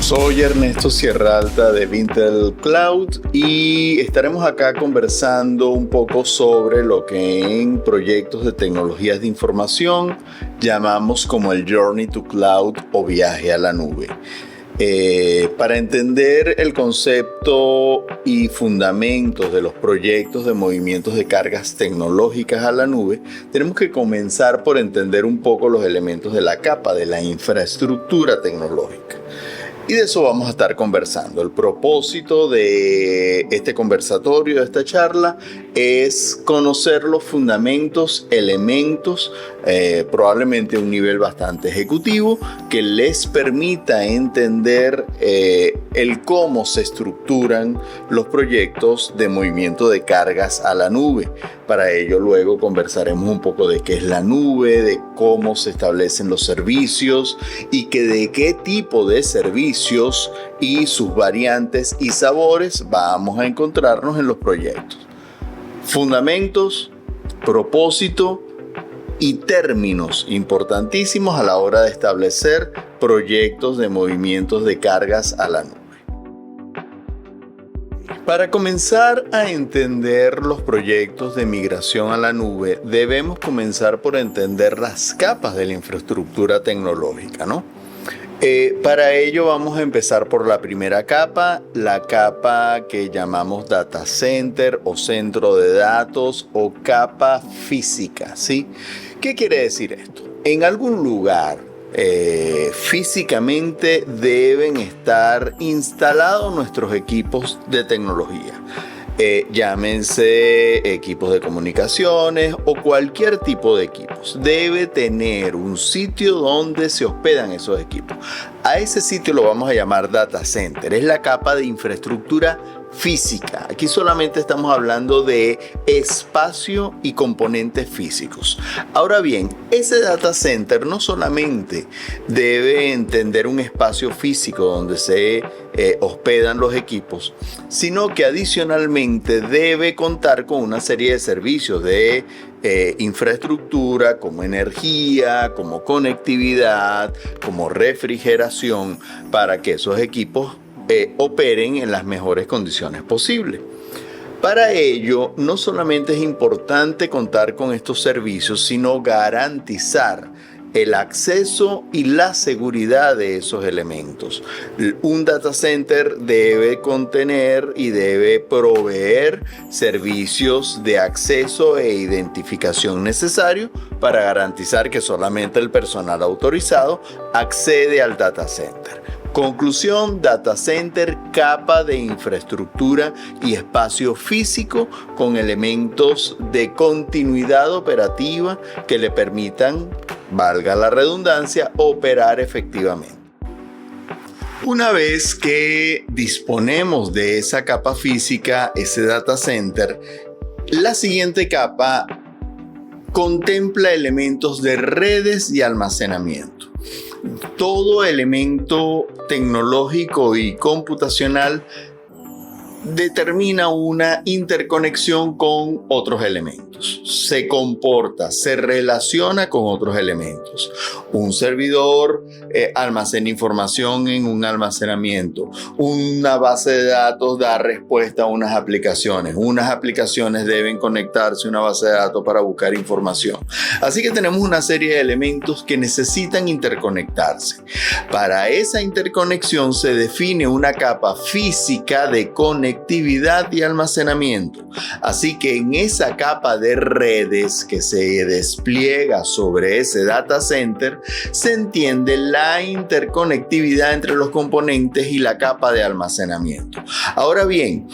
Soy Ernesto Sierra Alta de Vintel Cloud y estaremos acá conversando un poco sobre lo que en proyectos de tecnologías de información llamamos como el Journey to Cloud o viaje a la nube. Para entender el concepto y fundamentos de los proyectos de movimientos de cargas tecnológicas a la nube, tenemos que comenzar por entender un poco los elementos de la capa de la infraestructura tecnológica. Y de eso vamos a estar conversando. El propósito de este conversatorio, de esta charla, es conocer los fundamentos, elementos, probablemente a un nivel bastante ejecutivo, que les permita entender el cómo se estructuran los proyectos de movimiento de cargas a la nube. Para ello luego conversaremos un poco de qué es la nube, de cómo se establecen los servicios y de qué tipo de servicios y sus variantes y sabores vamos a encontrarnos en los proyectos. Fundamentos, propósito y términos importantísimos a la hora de establecer proyectos de movimientos de cargas a la nube. Para comenzar a entender los proyectos de migración a la nube, debemos comenzar por entender las capas de la infraestructura tecnológica, ¿no? Para ello vamos a empezar por la primera capa, la capa que llamamos data center o centro de datos o capa física, ¿sí? ¿Qué quiere decir esto? En algún lugar físicamente deben estar instalados nuestros equipos de tecnología. Llámense equipos de comunicaciones o cualquier tipo de equipos. Debe tener un sitio donde se hospedan esos equipos. A ese sitio lo vamos a llamar data center. Es la capa de infraestructura física. Aquí solamente estamos hablando de espacio y componentes físicos. Ahora bien, ese data center no solamente debe entender un espacio físico donde se hospedan los equipos, sino que adicionalmente debe contar con una serie de servicios de infraestructura como energía, como conectividad, como refrigeración para que esos equipos operen en las mejores condiciones posibles. Para ello, no solamente es importante contar con estos servicios, sino garantizar el acceso y la seguridad de esos elementos. Un data center debe contener y debe proveer servicios de acceso e identificación necesarios para garantizar que solamente el personal autorizado accede al data center. Conclusión: data center, capa de infraestructura y espacio físico con elementos de continuidad operativa que le permitan, valga la redundancia, operar efectivamente. Una vez que disponemos de esa capa física, ese data center, la siguiente capa contempla elementos de redes y almacenamiento. Todo elemento tecnológico y computacional determina una interconexión con otros elementos. Se comporta, se relaciona con otros elementos. Un servidor almacena información en un almacenamiento. Una base de datos da respuesta a unas aplicaciones. Unas aplicaciones deben conectarse a una base de datos para buscar información. Así que tenemos una serie de elementos que necesitan interconectarse. Para esa interconexión se define una capa física de conectividad y almacenamiento. Así que en esa capa de redes que se despliega sobre ese data center, se entiende la interconectividad entre los componentes y la capa de almacenamiento. Ahora bien,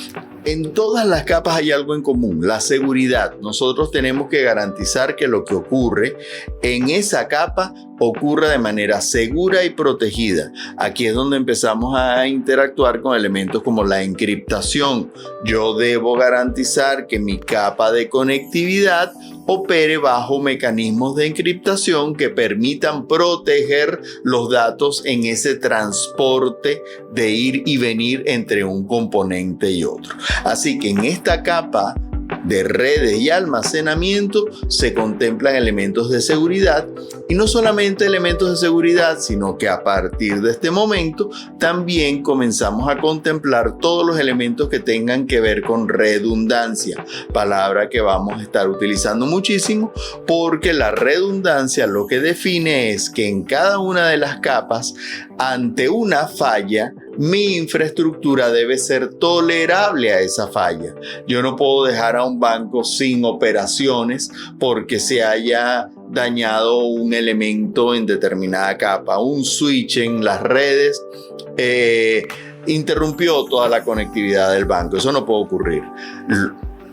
en todas las capas hay algo en común: la seguridad. Nosotros tenemos que garantizar que lo que ocurre en esa capa ocurra de manera segura y protegida. Aquí es donde empezamos a interactuar con elementos como la encriptación. Yo debo garantizar que mi capa de conectividad opere bajo mecanismos de encriptación que permitan proteger los datos en ese transporte de ir y venir entre un componente y otro. Así que en esta capa de redes y almacenamiento se contemplan elementos de seguridad, y no solamente elementos de seguridad, sino que a partir de este momento también comenzamos a contemplar todos los elementos que tengan que ver con redundancia, palabra que vamos a estar utilizando muchísimo, porque la redundancia lo que define es que en cada una de las capas, ante una falla, mi infraestructura debe ser tolerable a esa falla. Yo no puedo dejar a un banco sin operaciones porque se haya dañado un elemento en determinada capa, un switch en las redes interrumpió toda la conectividad del banco. Eso no puede ocurrir.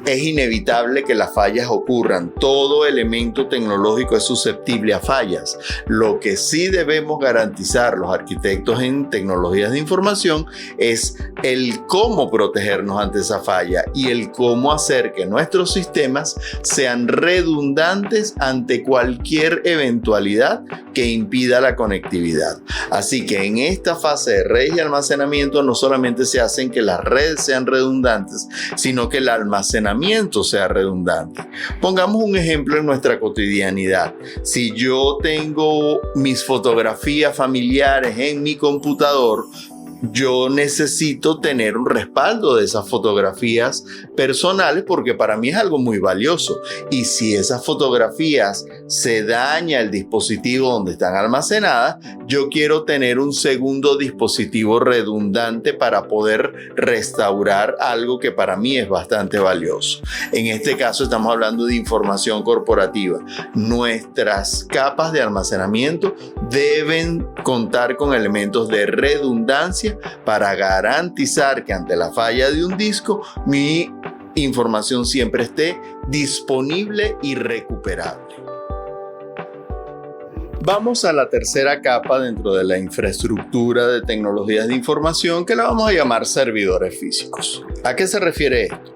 Es inevitable que las fallas ocurran. Todo elemento tecnológico es susceptible a fallas. Lo que sí debemos garantizar los arquitectos en tecnologías de información es el cómo protegernos ante esa falla y el cómo hacer que nuestros sistemas sean redundantes ante cualquier eventualidad que impida la conectividad. Así que en esta fase de redes y almacenamiento no solamente se hacen que las redes sean redundantes, sino que el almacenamiento sea redundante. Pongamos un ejemplo en nuestra cotidianidad. Si yo tengo mis fotografías familiares en mi computador, yo necesito tener un respaldo de esas fotografías personales porque para mí es algo muy valioso. Y si esas fotografías se daña el dispositivo donde están almacenadas, yo quiero tener un segundo dispositivo redundante para poder restaurar algo que para mí es bastante valioso. En este caso estamos hablando de información corporativa. Nuestras capas de almacenamiento deben contar con elementos de redundancia para garantizar que ante la falla de un disco, mi información siempre esté disponible y recuperable. Vamos a la tercera capa dentro de la infraestructura de tecnologías de información, que la vamos a llamar servidores físicos. ¿A qué se refiere esto?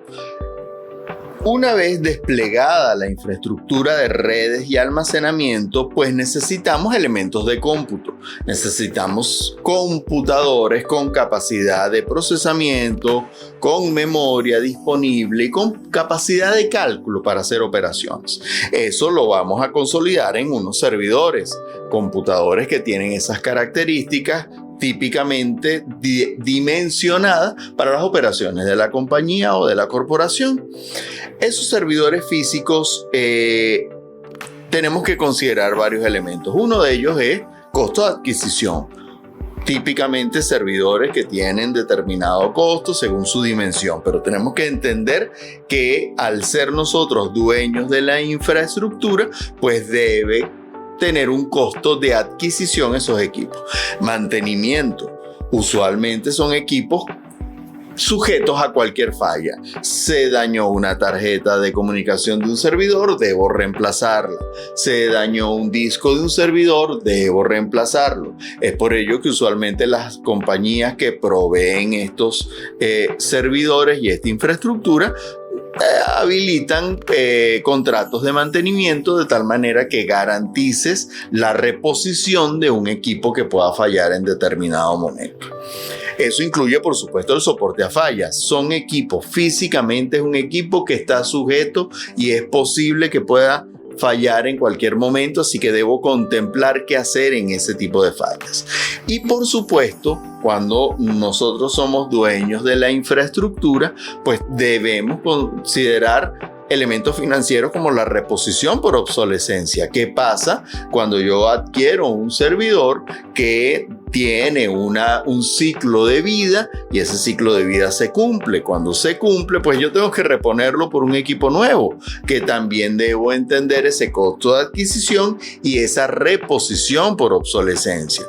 Una vez desplegada la infraestructura de redes y almacenamiento, pues necesitamos elementos de cómputo. Necesitamos computadores con capacidad de procesamiento, con memoria disponible y con capacidad de cálculo para hacer operaciones. Eso lo vamos a consolidar en unos servidores, computadores que tienen esas características típicamente dimensionada para las operaciones de la compañía o de la corporación. Esos servidores físicos tenemos que considerar varios elementos. Uno de ellos es costo de adquisición. Típicamente servidores que tienen determinado costo según su dimensión, pero tenemos que entender que al ser nosotros dueños de la infraestructura, pues debe tener un costo de adquisición esos equipos. Mantenimiento. Usualmente son equipos sujetos a cualquier falla. Se dañó una tarjeta de comunicación de un servidor, debo reemplazarla. Se dañó un disco de un servidor, debo reemplazarlo. Es por ello que usualmente las compañías que proveen estos servidores y esta infraestructura habilitan contratos de mantenimiento de tal manera que garantices la reposición de un equipo que pueda fallar en determinado momento. Eso incluye, por supuesto, el soporte a fallas. Son equipos, físicamente es un equipo que está sujeto y es posible que pueda fallar en cualquier momento, así que debo contemplar qué hacer en ese tipo de fallas. Y por supuesto, cuando nosotros somos dueños de la infraestructura, pues debemos considerar elementos financieros como la reposición por obsolescencia. ¿Qué pasa cuando yo adquiero un servidor que tiene un ciclo de vida y ese ciclo de vida se cumple? Cuando se cumple, pues yo tengo que reponerlo por un equipo nuevo, que también debo entender ese costo de adquisición y esa reposición por obsolescencia.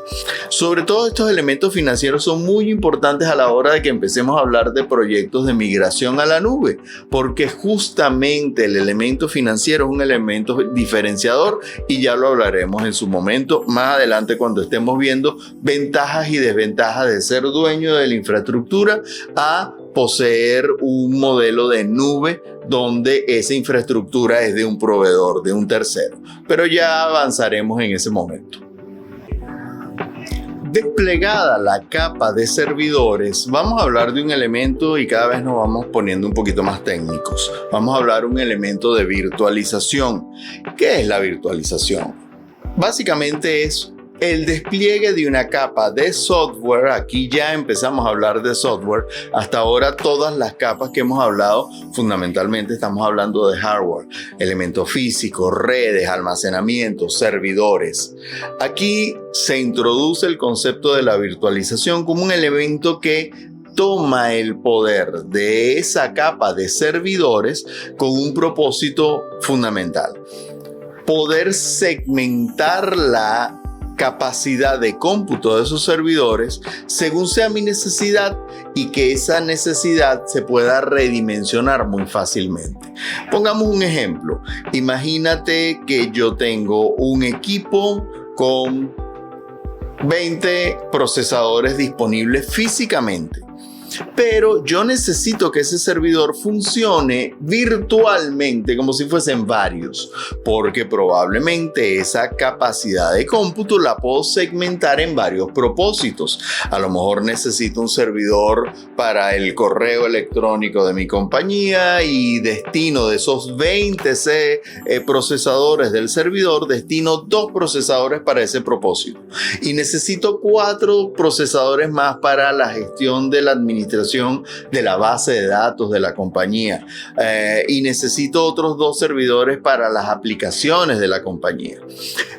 Sobre todo estos elementos financieros son muy importantes a la hora de que empecemos a hablar de proyectos de migración a la nube, porque justamente el elemento financiero es un elemento diferenciador y ya lo hablaremos en su momento más adelante cuando estemos viendo ventajas y desventajas de ser dueño de la infraestructura a poseer un modelo de nube donde esa infraestructura es de un proveedor, de un tercero. Pero ya avanzaremos en ese momento. Desplegada la capa de servidores, vamos a hablar de un elemento y cada vez nos vamos poniendo un poquito más técnicos. Vamos a hablar de un elemento de virtualización. ¿Qué es la virtualización? Básicamente es el despliegue de una capa de software. Aquí ya empezamos a hablar de software. Hasta ahora todas las capas que hemos hablado, fundamentalmente estamos hablando de hardware, elementos físicos, redes, almacenamiento, servidores. Aquí se introduce el concepto de la virtualización como un elemento que toma el poder de esa capa de servidores con un propósito fundamental: poder segmentar la capacidad de cómputo de esos servidores según sea mi necesidad y que esa necesidad se pueda redimensionar muy fácilmente. Pongamos un ejemplo. Imagínate que yo tengo un equipo con 20 procesadores disponibles físicamente, pero yo necesito que ese servidor funcione virtualmente como si fuesen varios, porque probablemente esa capacidad de cómputo la puedo segmentar en varios propósitos. A lo mejor necesito un servidor para el correo electrónico de mi compañía y destino de esos 20 procesadores del servidor, destino 2 procesadores para ese propósito. Y necesito 4 procesadores más para la gestión de la administración de la base de datos de la compañía, y necesito otros 2 servidores para las aplicaciones de la compañía.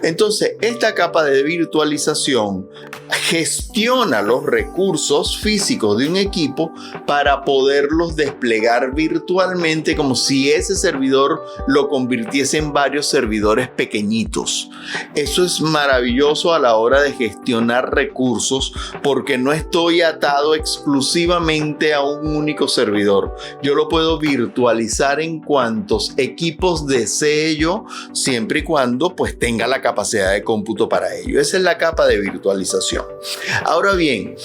Entonces, esta capa de virtualización gestiona los recursos físicos de un equipo para poderlos desplegar virtualmente, como si ese servidor lo convirtiese en varios servidores pequeñitos. Eso es maravilloso a la hora de gestionar recursos, porque no estoy atado exclusivamente a un único servidor. Yo lo puedo virtualizar en cuantos equipos desee yo, siempre y cuando pues tenga la capacidad de cómputo para ello. Esa es la capa de virtualización. Ahora bien,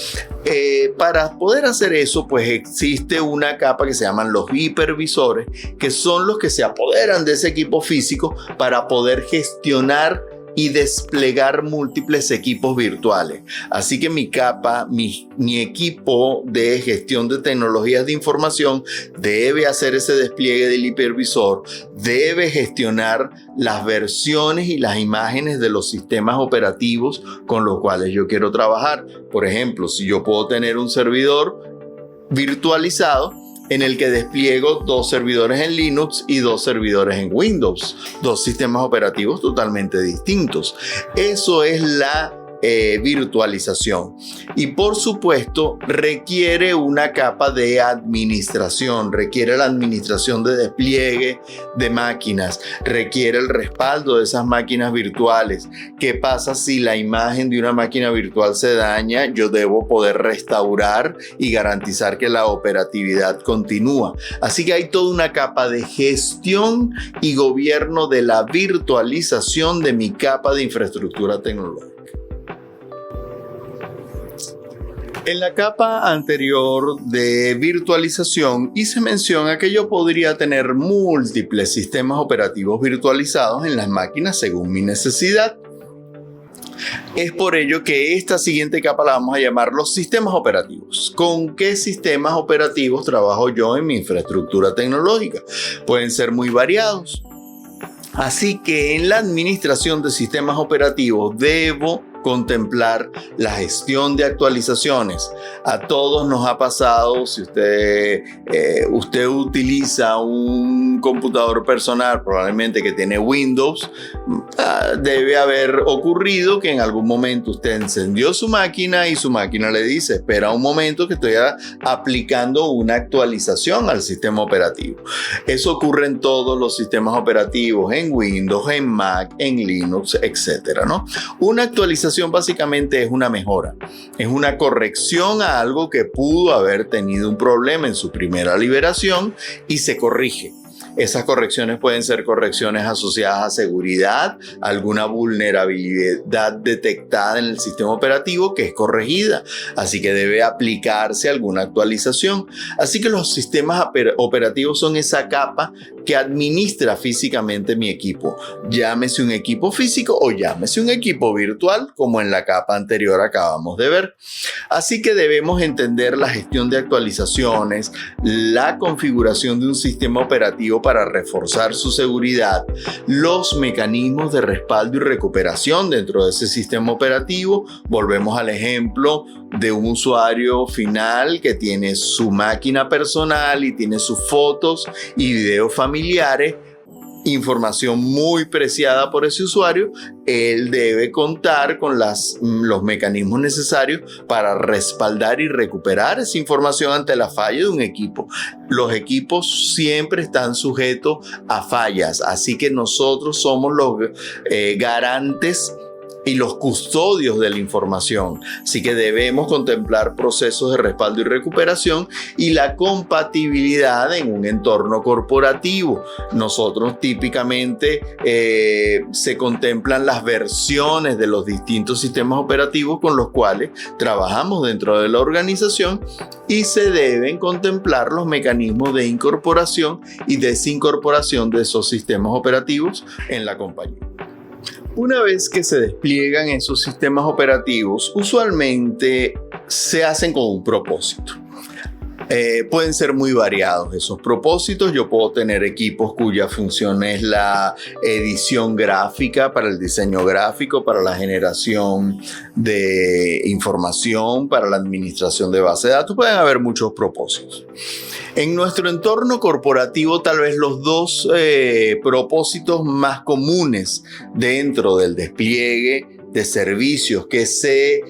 para poder hacer eso, pues existe una capa que se llaman los hipervisores, que son los que se apoderan de ese equipo físico para poder gestionar y desplegar múltiples equipos virtuales. Así que mi capa, mi equipo de gestión de tecnologías de información debe hacer ese despliegue del hipervisor, debe gestionar las versiones y las imágenes de los sistemas operativos con los cuales yo quiero trabajar. Por ejemplo, si yo puedo tener un servidor virtualizado en el que despliego 2 servidores en Linux y 2 servidores en Windows, 2 sistemas operativos totalmente distintos. Eso es la virtualización. Y por supuesto requiere una capa de administración, requiere la administración de despliegue de máquinas, requiere el respaldo de esas máquinas virtuales. ¿Qué pasa si la imagen de una máquina virtual se daña? Yo debo poder restaurar y garantizar que la operatividad continúa. Así que hay toda una capa de gestión y gobierno de la virtualización de mi capa de infraestructura tecnológica. En la capa anterior de virtualización hice mención a que yo podría tener múltiples sistemas operativos virtualizados en las máquinas según mi necesidad. Es por ello que esta siguiente capa la vamos a llamar los sistemas operativos. ¿Con qué sistemas operativos trabajo yo en mi infraestructura tecnológica? Pueden ser muy variados. Así que en la administración de sistemas operativos debo contemplar la gestión de actualizaciones. A todos nos ha pasado, si usted utiliza un computador personal, probablemente que tiene Windows, debe haber ocurrido que en algún momento usted encendió su máquina y su máquina le dice: espera un momento que estoy aplicando una actualización al sistema operativo. Eso ocurre en todos los sistemas operativos, en Windows, en Mac, en Linux, etcétera, ¿no? Una actualización básicamente es una mejora, es una corrección a algo que pudo haber tenido un problema en su primera liberación y se corrige. Esas correcciones pueden ser correcciones asociadas a seguridad, alguna vulnerabilidad detectada en el sistema operativo que es corregida, así que debe aplicarse alguna actualización. Así que los sistemas operativos son esa capa que administra físicamente mi equipo, llámese un equipo físico o llámese un equipo virtual, como en la capa anterior acabamos de ver. Así que debemos entender la gestión de actualizaciones, la configuración de un sistema operativo para reforzar su seguridad, los mecanismos de respaldo y recuperación dentro de ese sistema operativo. Volvemos al ejemplo de un usuario final que tiene su máquina personal y tiene sus fotos y videos familiares, información muy preciada por ese usuario. Él debe contar con los mecanismos necesarios para respaldar y recuperar esa información ante la falla de un equipo. Los equipos siempre están sujetos a fallas, así que nosotros somos los garantes y los custodios de la información. Así que debemos contemplar procesos de respaldo y recuperación y la compatibilidad en un entorno corporativo. Nosotros típicamente se contemplan las versiones de los distintos sistemas operativos con los cuales trabajamos dentro de la organización y se deben contemplar los mecanismos de incorporación y desincorporación de esos sistemas operativos en la compañía. Una vez que se despliegan esos sistemas operativos, usualmente se hacen con un propósito. Pueden ser muy variados esos propósitos. Yo puedo tener equipos cuya función es la edición gráfica, para el diseño gráfico, para la generación de información, para la administración de base de datos. Pueden haber muchos propósitos. En nuestro entorno corporativo, tal vez los dos propósitos más comunes dentro del despliegue de servicios que se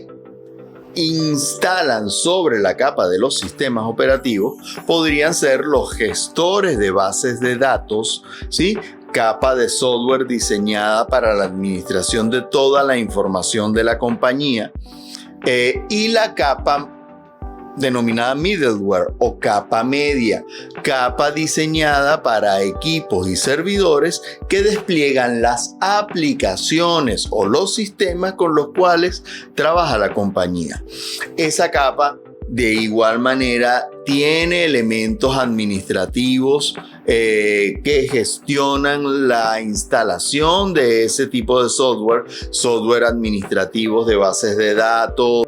instalan sobre la capa de los sistemas operativos podrían ser los gestores de bases de datos, ¿sí? Capa de software diseñada para la administración de toda la información de la compañía, y la capa denominada middleware o capa media, capa diseñada para equipos y servidores que despliegan las aplicaciones o los sistemas con los cuales trabaja la compañía. Esa capa de igual manera tiene elementos administrativos que gestionan la instalación de ese tipo de software administrativos de bases de datos,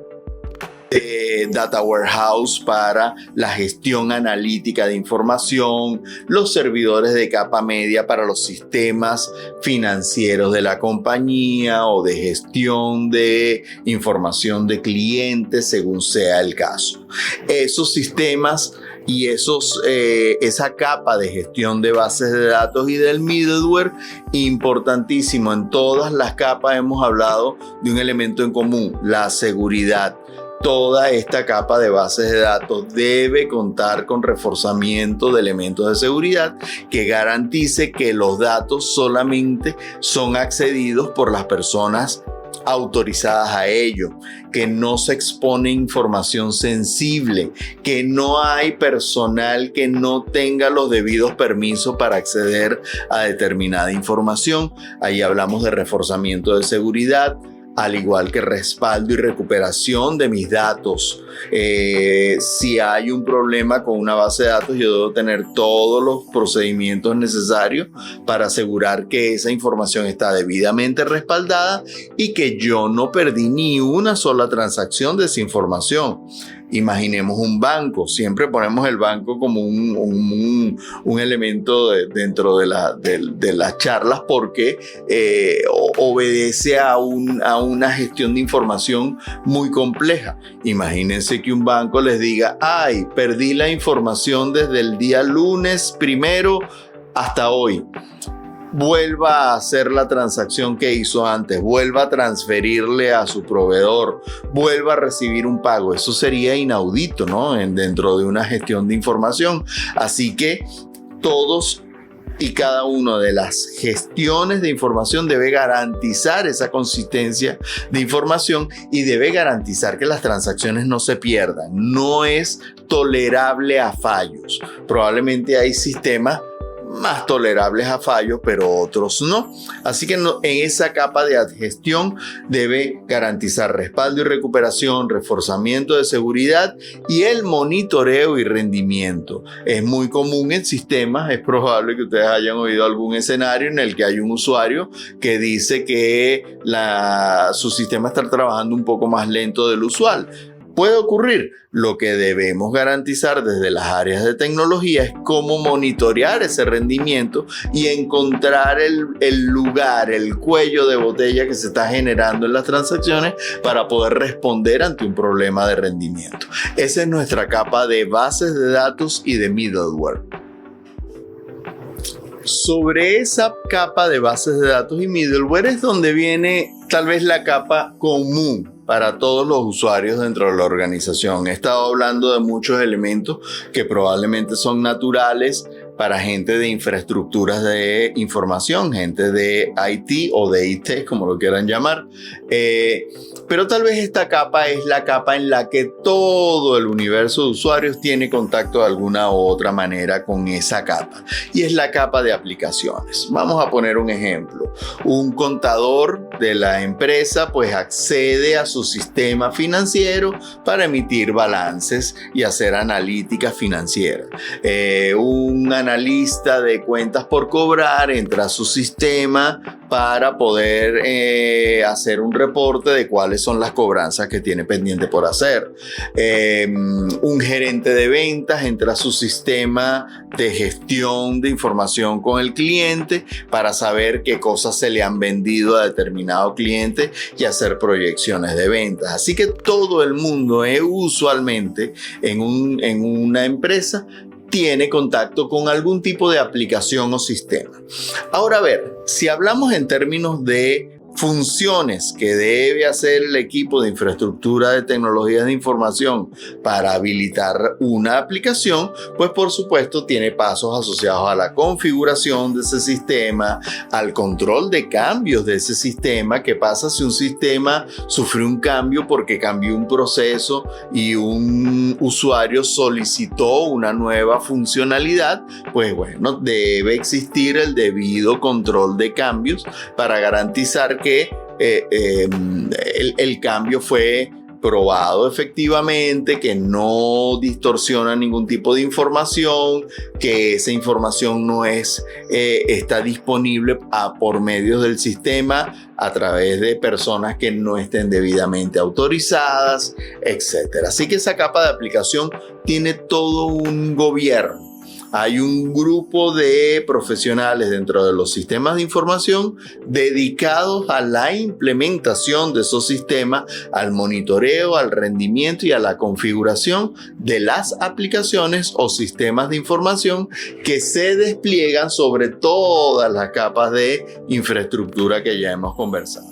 Data Warehouse para la gestión analítica de información, los servidores de capa media para los sistemas financieros de la compañía o de gestión de información de clientes, según sea el caso. Esos sistemas y esa capa de gestión de bases de datos y del middleware, importantísimo. En todas las capas hemos hablado de un elemento en común: la seguridad. Toda esta capa de bases de datos debe contar con reforzamiento de elementos de seguridad que garantice que los datos solamente son accedidos por las personas autorizadas a ello, que no se expone información sensible, que no hay personal que no tenga los debidos permisos para acceder a determinada información. Ahí hablamos de reforzamiento de seguridad, al igual que respaldo y recuperación de mis datos. Si hay un problema con una base de datos, yo debo tener todos los procedimientos necesarios para asegurar que esa información está debidamente respaldada y que yo no perdí ni una sola transacción de esa información. Imaginemos un banco. Siempre ponemos el banco como un elemento dentro de las charlas porque obedece a una gestión de información muy compleja. Imagínense que un banco les diga: ay, perdí la información desde el día lunes 1 hasta hoy. Vuelva a hacer la transacción que hizo antes, vuelva a transferirle a su proveedor, vuelva a recibir un pago. Eso sería inaudito, ¿no? Dentro de una gestión de información. Así que todos y cada una de las gestiones de información debe garantizar esa consistencia de información y debe garantizar que las transacciones no se pierdan. No es tolerable a fallos. Probablemente hay sistemas más tolerables a fallos, pero otros no. Así que en esa capa de gestión debe garantizar respaldo y recuperación, reforzamiento de seguridad y el monitoreo y rendimiento. Es muy común en sistemas, es probable que ustedes hayan oído algún escenario en el que hay un usuario que dice que su sistema está trabajando un poco más lento del usual. Puede ocurrir. Lo que debemos garantizar desde las áreas de tecnología es cómo monitorear ese rendimiento y encontrar el lugar, el cuello de botella que se está generando en las transacciones para poder responder ante un problema de rendimiento. Esa es nuestra capa de bases de datos y de middleware. Sobre esa capa de bases de datos y middleware es donde viene tal vez la capa común para todos los usuarios dentro de la organización. He estado hablando de muchos elementos que probablemente son naturales para gente de infraestructuras de información, gente de IT o de IT, como lo quieran llamar. Pero tal vez esta capa es la capa en la que todo el universo de usuarios tiene contacto de alguna u otra manera con esa capa. Y es la capa de aplicaciones. Vamos a poner un ejemplo. Un contador de la empresa pues accede a su sistema financiero para emitir balances y hacer analítica financiera. Un analista de cuentas por cobrar entra a su sistema para poder hacer un reporte de cuáles son las cobranzas que tiene pendiente por hacer. Un gerente de ventas entra a su sistema de gestión de información con el cliente para saber qué cosas se le han vendido a determinado cliente y hacer proyecciones de ventas. Así que todo el mundo usualmente en una empresa tiene contacto con algún tipo de aplicación o sistema. Ahora, a ver, si hablamos en términos de funciones que debe hacer el equipo de infraestructura de tecnologías de información para habilitar una aplicación, pues por supuesto tiene pasos asociados a la configuración de ese sistema, al control de cambios de ese sistema. ¿Qué pasa si un sistema sufrió un cambio porque cambió un proceso y un usuario solicitó una nueva funcionalidad? Pues bueno, debe existir el debido control de cambios para garantizar que el cambio fue probado efectivamente, que no distorsiona ningún tipo de información, que esa información no está disponible por medios del sistema a través de personas que no estén debidamente autorizadas, etc. Así que esa capa de aplicación tiene todo un gobierno. Hay un grupo de profesionales dentro de los sistemas de información dedicados a la implementación de esos sistemas, al monitoreo, al rendimiento y a la configuración de las aplicaciones o sistemas de información que se despliegan sobre todas las capas de infraestructura que ya hemos conversado.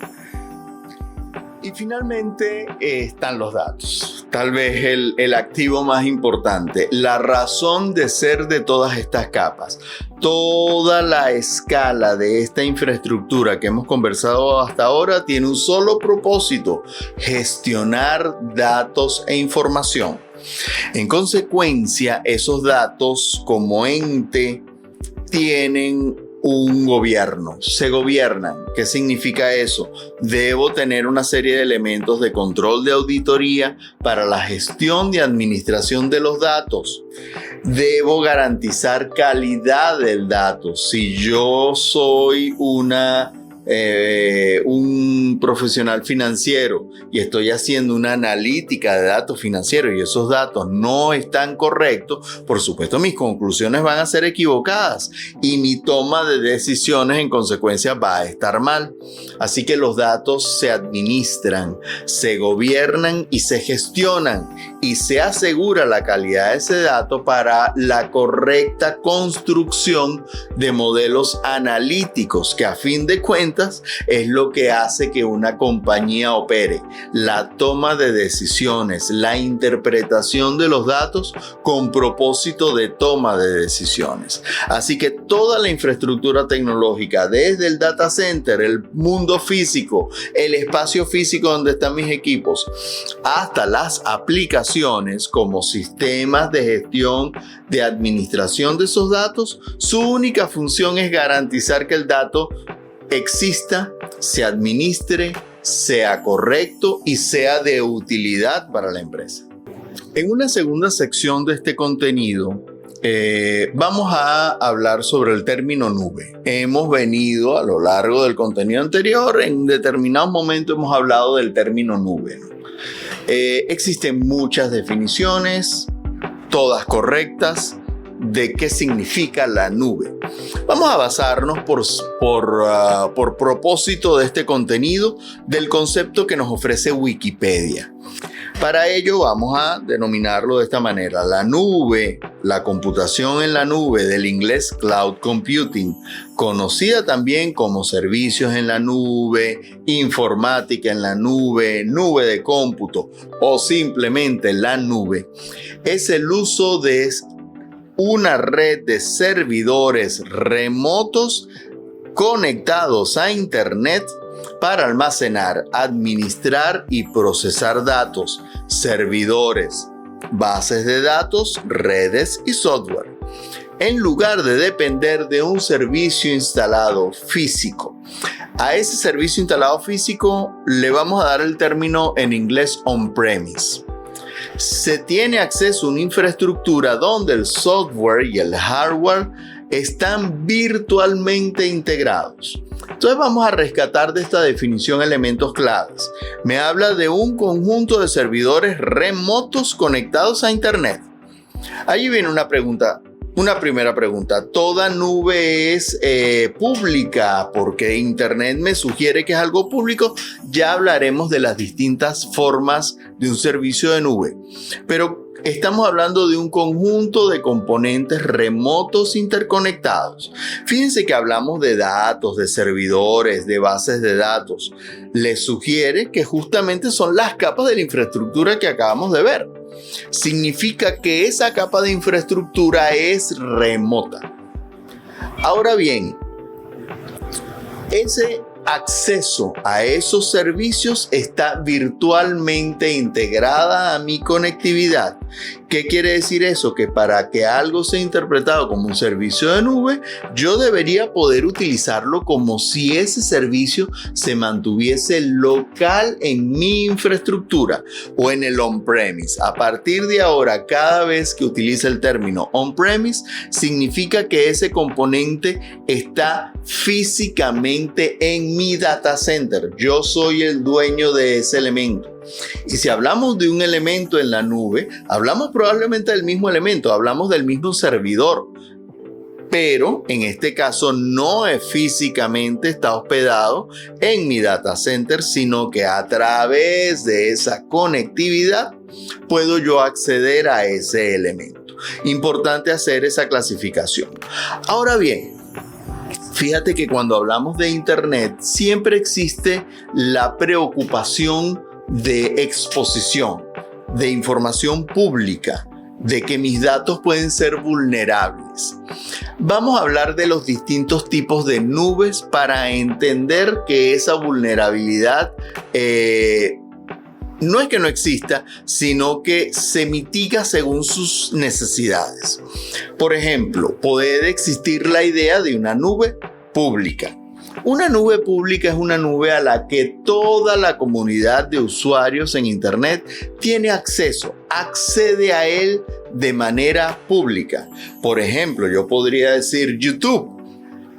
Y finalmente están los datos, tal vez el activo más importante, la razón de ser de todas estas capas. Toda la escala de esta infraestructura que hemos conversado hasta ahora tiene un solo propósito: gestionar datos e información. En consecuencia, esos datos como ente tienen un gobierno, se gobiernan. ¿Qué significa eso? Debo tener una serie de elementos de control de auditoría para la gestión y administración de los datos. Debo garantizar calidad del dato. Si yo soy un profesional financiero y estoy haciendo una analítica de datos financieros y esos datos no están correctos, por supuesto mis conclusiones van a ser equivocadas y mi toma de decisiones en consecuencia va a estar mal. Así que los datos se administran, se gobiernan y se gestionan, y se asegura la calidad de ese dato para la correcta construcción de modelos analíticos que a fin de cuentas herramientas es lo que hace que una compañía opere. La toma de decisiones, la interpretación de los datos con propósito de toma de decisiones. Así que toda la infraestructura tecnológica, desde el data center, el mundo físico, el espacio físico donde están mis equipos, hasta las aplicaciones como sistemas de gestión, de administración de esos datos, su única función es garantizar que el dato exista, se administre, sea correcto y sea de utilidad para la empresa. En una segunda sección de este contenido, vamos a hablar sobre el término nube. Hemos venido a lo largo del contenido anterior, en determinados momentos hemos hablado del término nube. Existen muchas definiciones, todas correctas, de qué significa la nube. Vamos a basarnos por propósito de este contenido del concepto que nos ofrece Wikipedia. Para ello vamos a denominarlo de esta manera. La nube, la computación en la nube, del inglés cloud computing, conocida también como servicios en la nube, informática en la nube, nube de cómputo o simplemente la nube, es el uso de una red de servidores remotos conectados a Internet para almacenar, administrar y procesar datos, servidores, bases de datos, redes y software, en lugar de depender de un servicio instalado físico. A ese servicio instalado físico le vamos a dar el término en inglés on-premise. Se tiene acceso a una infraestructura donde el software y el hardware están virtualmente integrados. Entonces vamos a rescatar de esta definición elementos claves. Me habla de un conjunto de servidores remotos conectados a Internet. Allí viene una primera pregunta. ¿Toda nube es pública? Porque Internet me sugiere que es algo público. Ya hablaremos de las distintas formas de un servicio de nube. Pero estamos hablando de un conjunto de componentes remotos interconectados. Fíjense que hablamos de datos, de servidores, de bases de datos. Les sugiere que justamente son las capas de la infraestructura que acabamos de ver. Significa que esa capa de infraestructura es remota. Ahora bien, ese acceso a esos servicios está virtualmente integrada a mi conectividad. ¿Qué quiere decir eso? Que para que algo sea interpretado como un servicio de nube, yo debería poder utilizarlo como si ese servicio se mantuviese local en mi infraestructura o en el on-premise. A partir de ahora, cada vez que utilice el término on-premise, significa que ese componente está físicamente en mi data center. Yo soy el dueño de ese elemento. Y si hablamos de un elemento en la nube, hablamos probablemente del mismo elemento, hablamos del mismo servidor, pero en este caso no es físicamente está hospedado en mi data center, sino que a través de esa conectividad puedo yo acceder a ese elemento. Importante hacer esa clasificación. Ahora bien, fíjate que cuando hablamos de Internet siempre existe la preocupación de exposición, de información pública, de que mis datos pueden ser vulnerables. Vamos a hablar de los distintos tipos de nubes para entender que esa vulnerabilidad no es que no exista, sino que se mitiga según sus necesidades. Por ejemplo, puede existir la idea de una nube pública. Una nube pública es una nube a la que toda la comunidad de usuarios en Internet tiene acceso, accede a él de manera pública. Por ejemplo, yo podría decir YouTube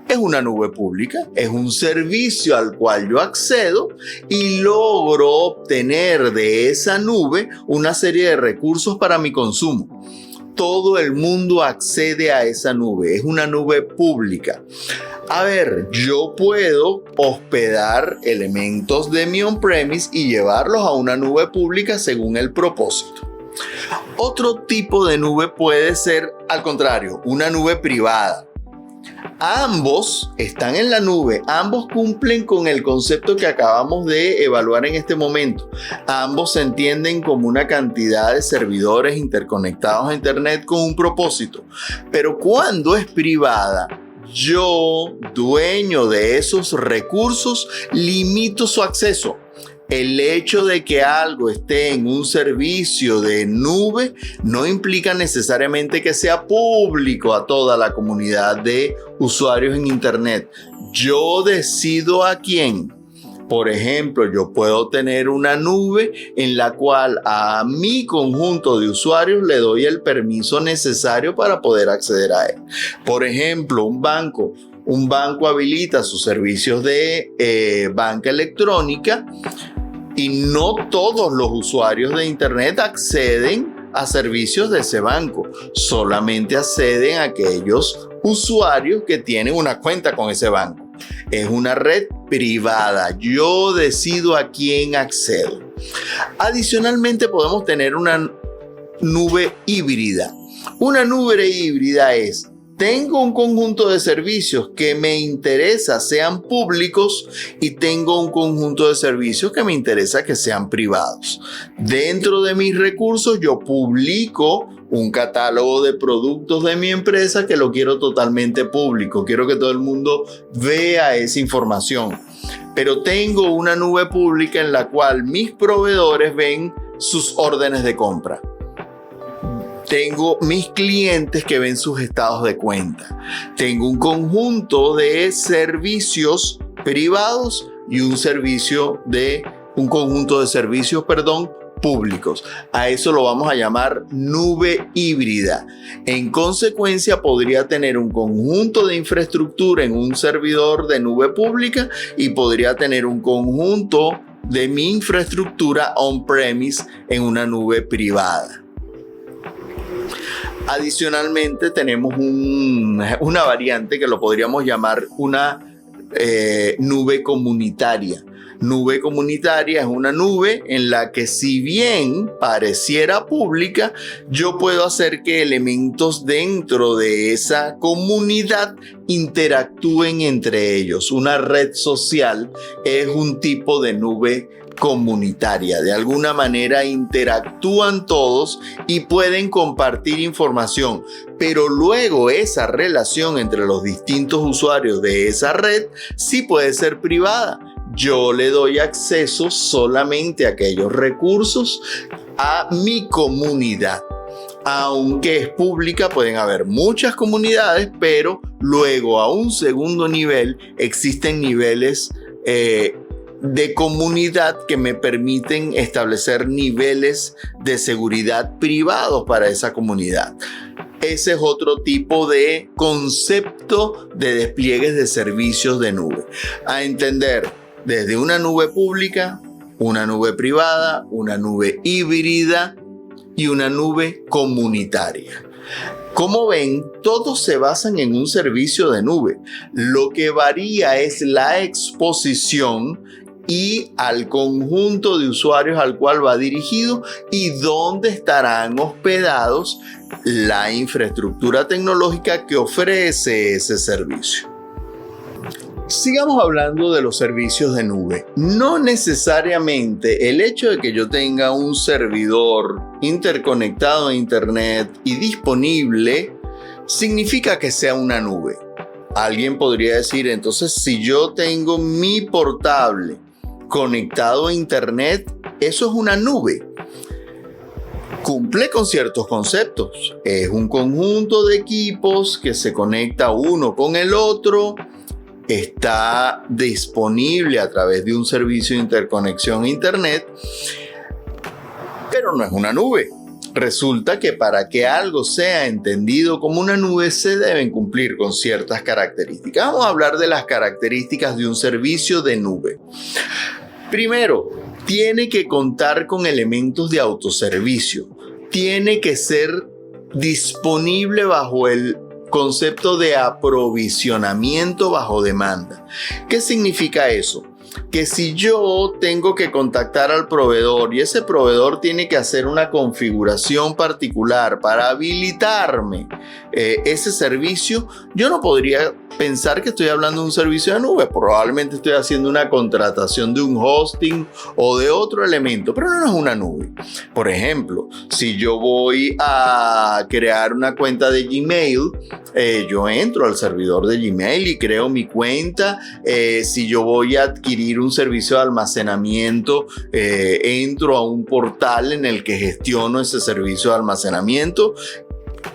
es una nube pública, es un servicio al cual yo accedo y logro obtener de esa nube una serie de recursos para mi consumo. Todo el mundo accede a esa nube, es una nube pública. A ver, yo puedo hospedar elementos de mi on-premise y llevarlos a una nube pública según el propósito. Otro tipo de nube puede ser, al contrario, una nube privada. Ambos están en la nube, ambos cumplen con el concepto que acabamos de evaluar en este momento. Ambos se entienden como una cantidad de servidores interconectados a Internet con un propósito. Pero cuando es privada, yo, dueño de esos recursos, limito su acceso. El hecho de que algo esté en un servicio de nube no implica necesariamente que sea público a toda la comunidad de usuarios en Internet. Yo decido a quién. Por ejemplo, yo puedo tener una nube en la cual a mi conjunto de usuarios le doy el permiso necesario para poder acceder a él. Por ejemplo, un banco habilita sus servicios de banca electrónica y no todos los usuarios de Internet acceden a servicios de ese banco. Solamente acceden a aquellos usuarios que tienen una cuenta con ese banco. Es una red privada. Yo decido a quién accedo. Adicionalmente, podemos tener una nube híbrida. Una nube híbrida es: tengo un conjunto de servicios que me interesa sean públicos y tengo un conjunto de servicios que me interesa que sean privados. Dentro de mis recursos yo publico un catálogo de productos de mi empresa que lo quiero totalmente público. Quiero que todo el mundo vea esa información. Pero tengo una nube pública en la cual mis proveedores ven sus órdenes de compra. Tengo mis clientes que ven sus estados de cuenta. Tengo un conjunto de servicios privados y un conjunto de servicios, públicos. A eso lo vamos a llamar nube híbrida. En consecuencia, podría tener un conjunto de infraestructura en un servidor de nube pública y podría tener un conjunto de mi infraestructura on-premise en una nube privada. Adicionalmente, tenemos una variante que lo podríamos llamar una nube comunitaria. Nube comunitaria es una nube en la que, si bien pareciera pública, yo puedo hacer que elementos dentro de esa comunidad interactúen entre ellos. Una red social es un tipo de nube comunitaria. De alguna manera interactúan todos y pueden compartir información, pero luego esa relación entre los distintos usuarios de esa red sí puede ser privada. Yo le doy acceso solamente a aquellos recursos a mi comunidad. Aunque es pública, pueden haber muchas comunidades, pero luego a un segundo nivel existen niveles de comunidad que me permiten establecer niveles de seguridad privados para esa comunidad. Ese es otro tipo de concepto de despliegues de servicios de nube. A entender desde una nube pública, una nube privada, una nube híbrida y una nube comunitaria. Como ven, todos se basan en un servicio de nube. Lo que varía es la exposición y al conjunto de usuarios al cual va dirigido y dónde estarán hospedados la infraestructura tecnológica que ofrece ese servicio. Sigamos hablando de los servicios de nube. No necesariamente el hecho de que yo tenga un servidor interconectado a Internet y disponible significa que sea una nube. Alguien podría decir, entonces, si yo tengo mi portable conectado a Internet, eso es una nube. Cumple con ciertos conceptos. Es un conjunto de equipos que se conecta uno con el otro. Está disponible a través de un servicio de interconexión a Internet, pero no es una nube. Resulta que para que algo sea entendido como una nube se deben cumplir con ciertas características. Vamos a hablar de las características de un servicio de nube. Primero, tiene que contar con elementos de autoservicio. Tiene que ser disponible bajo el concepto de aprovisionamiento bajo demanda. ¿Qué significa eso? que si yo tengo que contactar al proveedor y ese proveedor tiene que hacer una configuración particular para habilitarme ese servicio, yo no podría pensar que estoy hablando de un servicio de nube. Probablemente estoy haciendo una contratación de un hosting o de otro elemento, pero no es una nube. Por ejemplo, si yo voy a crear una cuenta de Gmail, yo entro al servidor de Gmail y creo mi cuenta. Si yo voy a adquirir un servicio de almacenamiento, entro a un portal en el que gestiono ese servicio de almacenamiento.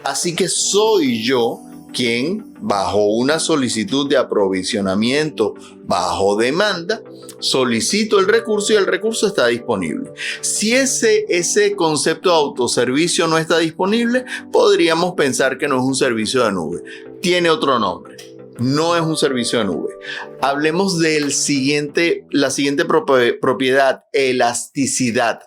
Así que soy yo quien, bajo una solicitud de aprovisionamiento bajo demanda, solicito el recurso y el recurso está disponible. Si ese concepto de autoservicio no está disponible, podríamos pensar que no es un servicio de nube. Tiene otro nombre. No es un servicio de nube. Hablemos de la siguiente propiedad, elasticidad.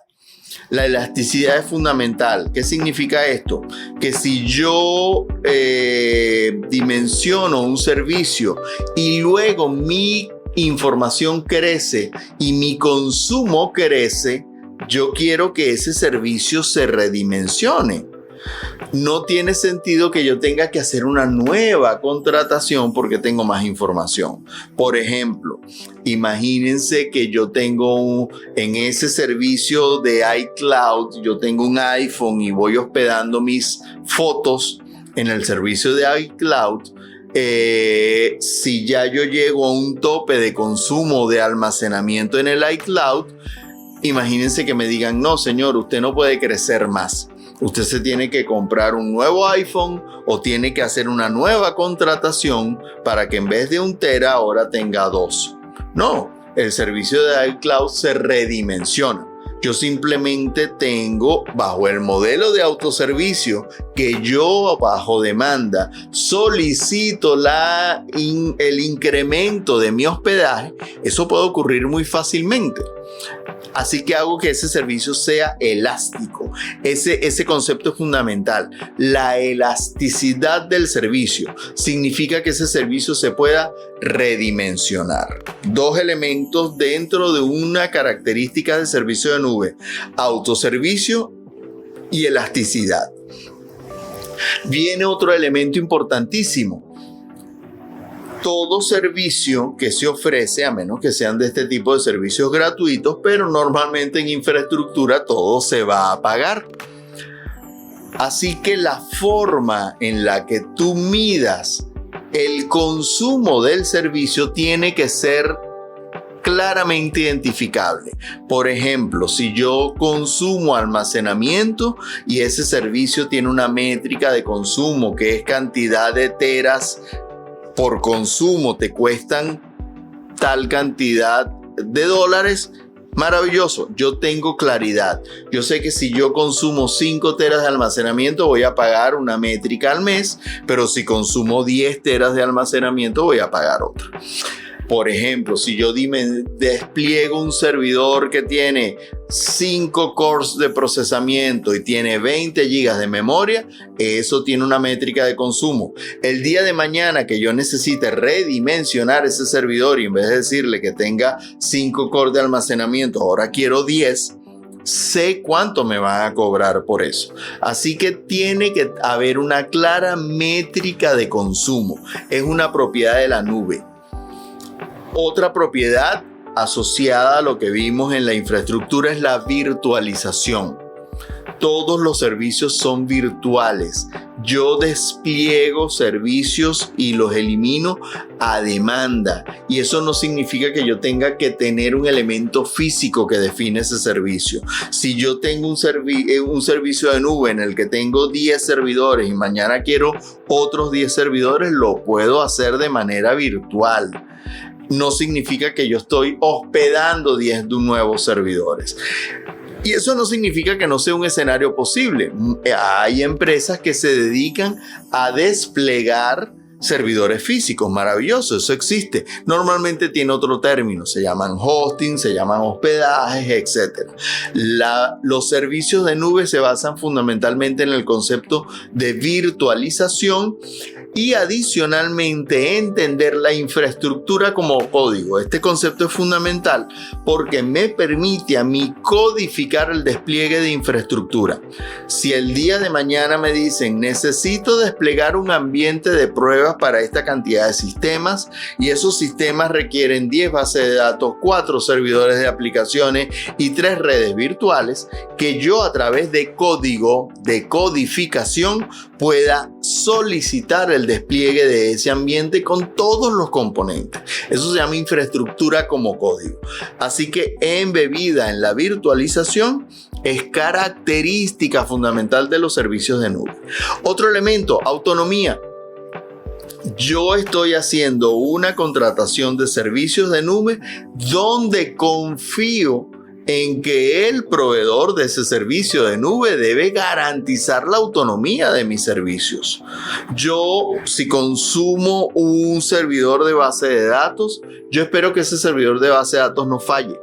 La elasticidad es fundamental. ¿Qué significa esto? Que si yo dimensiono un servicio y luego mi información crece y mi consumo crece, yo quiero que ese servicio se redimensione. No tiene sentido que yo tenga que hacer una nueva contratación porque tengo más información. Por ejemplo, imagínense que yo tengo en ese servicio de iCloud, yo tengo un iPhone y voy hospedando mis fotos en el servicio de iCloud. Si ya yo llego a un tope de consumo de almacenamiento en el iCloud, imagínense que me digan, no señor, usted no puede crecer más. Usted se tiene que comprar un nuevo iPhone o tiene que hacer una nueva contratación para que en vez de 1 tera ahora tenga 2. No, el servicio de iCloud se redimensiona. Yo simplemente tengo, bajo el modelo de autoservicio, que yo bajo demanda solicito el incremento de mi hospedaje. Eso puede ocurrir muy fácilmente. Así que hago que ese servicio sea elástico. Ese concepto es fundamental. La elasticidad del servicio significa que ese servicio se pueda redimensionar. 2 elementos dentro de una característica del servicio de nube: autoservicio y elasticidad. Viene otro elemento importantísimo. Todo servicio que se ofrece, a menos que sean de este tipo de servicios gratuitos, pero normalmente en infraestructura todo se va a pagar. Así que la forma en la que tú midas el consumo del servicio tiene que ser claramente identificable. Por ejemplo, si yo consumo almacenamiento y ese servicio tiene una métrica de consumo que es cantidad de teras por consumo, te cuestan tal cantidad de dólares, maravilloso, yo tengo claridad. Yo sé que si yo consumo 5 teras de almacenamiento voy a pagar una métrica al mes, pero si consumo 10 teras de almacenamiento voy a pagar otra. Por ejemplo, si yo despliego un servidor que tiene 5 cores de procesamiento y tiene 20 gigas de memoria, eso tiene una métrica de consumo. El día de mañana que yo necesite redimensionar ese servidor y en vez de decirle que tenga 5 cores de almacenamiento, ahora quiero 10, sé cuánto me van a cobrar por eso. Así que tiene que haber una clara métrica de consumo. Es una propiedad de la nube. Otra propiedad asociada a lo que vimos en la infraestructura es la virtualización. Todos los servicios son virtuales. Yo despliego servicios y los elimino a demanda. Y eso no significa que yo tenga que tener un elemento físico que define ese servicio. Si yo tengo un servicio de nube en el que tengo 10 servidores y mañana quiero otros 10 servidores, lo puedo hacer de manera virtual. No significa que yo estoy hospedando 10 nuevos servidores. Y eso no significa que no sea un escenario posible. Hay empresas que se dedican a desplegar servidores físicos. Maravilloso, eso existe. Normalmente tiene otro término. Se llaman hosting, se llaman hospedajes, etc. Los servicios de nube se basan fundamentalmente en el concepto de virtualización y adicionalmente entender la infraestructura como código. Este concepto es fundamental porque me permite a mí codificar el despliegue de infraestructura. Si el día de mañana me dicen necesito desplegar un ambiente de pruebas para esta cantidad de sistemas y esos sistemas requieren 10 bases de datos, 4 servidores de aplicaciones y 3 redes virtuales, que yo a través de código, de codificación, pueda solicitar el despliegue de ese ambiente con todos los componentes. Eso se llama infraestructura como código. Así que embebida en la virtualización es característica fundamental de los servicios de nube. Otro elemento, autonomía. Yo estoy haciendo una contratación de servicios de nube donde confío en que el proveedor de ese servicio de nube debe garantizar la autonomía de mis servicios. Yo, si consumo un servidor de base de datos, yo espero que ese servidor de base de datos no falle.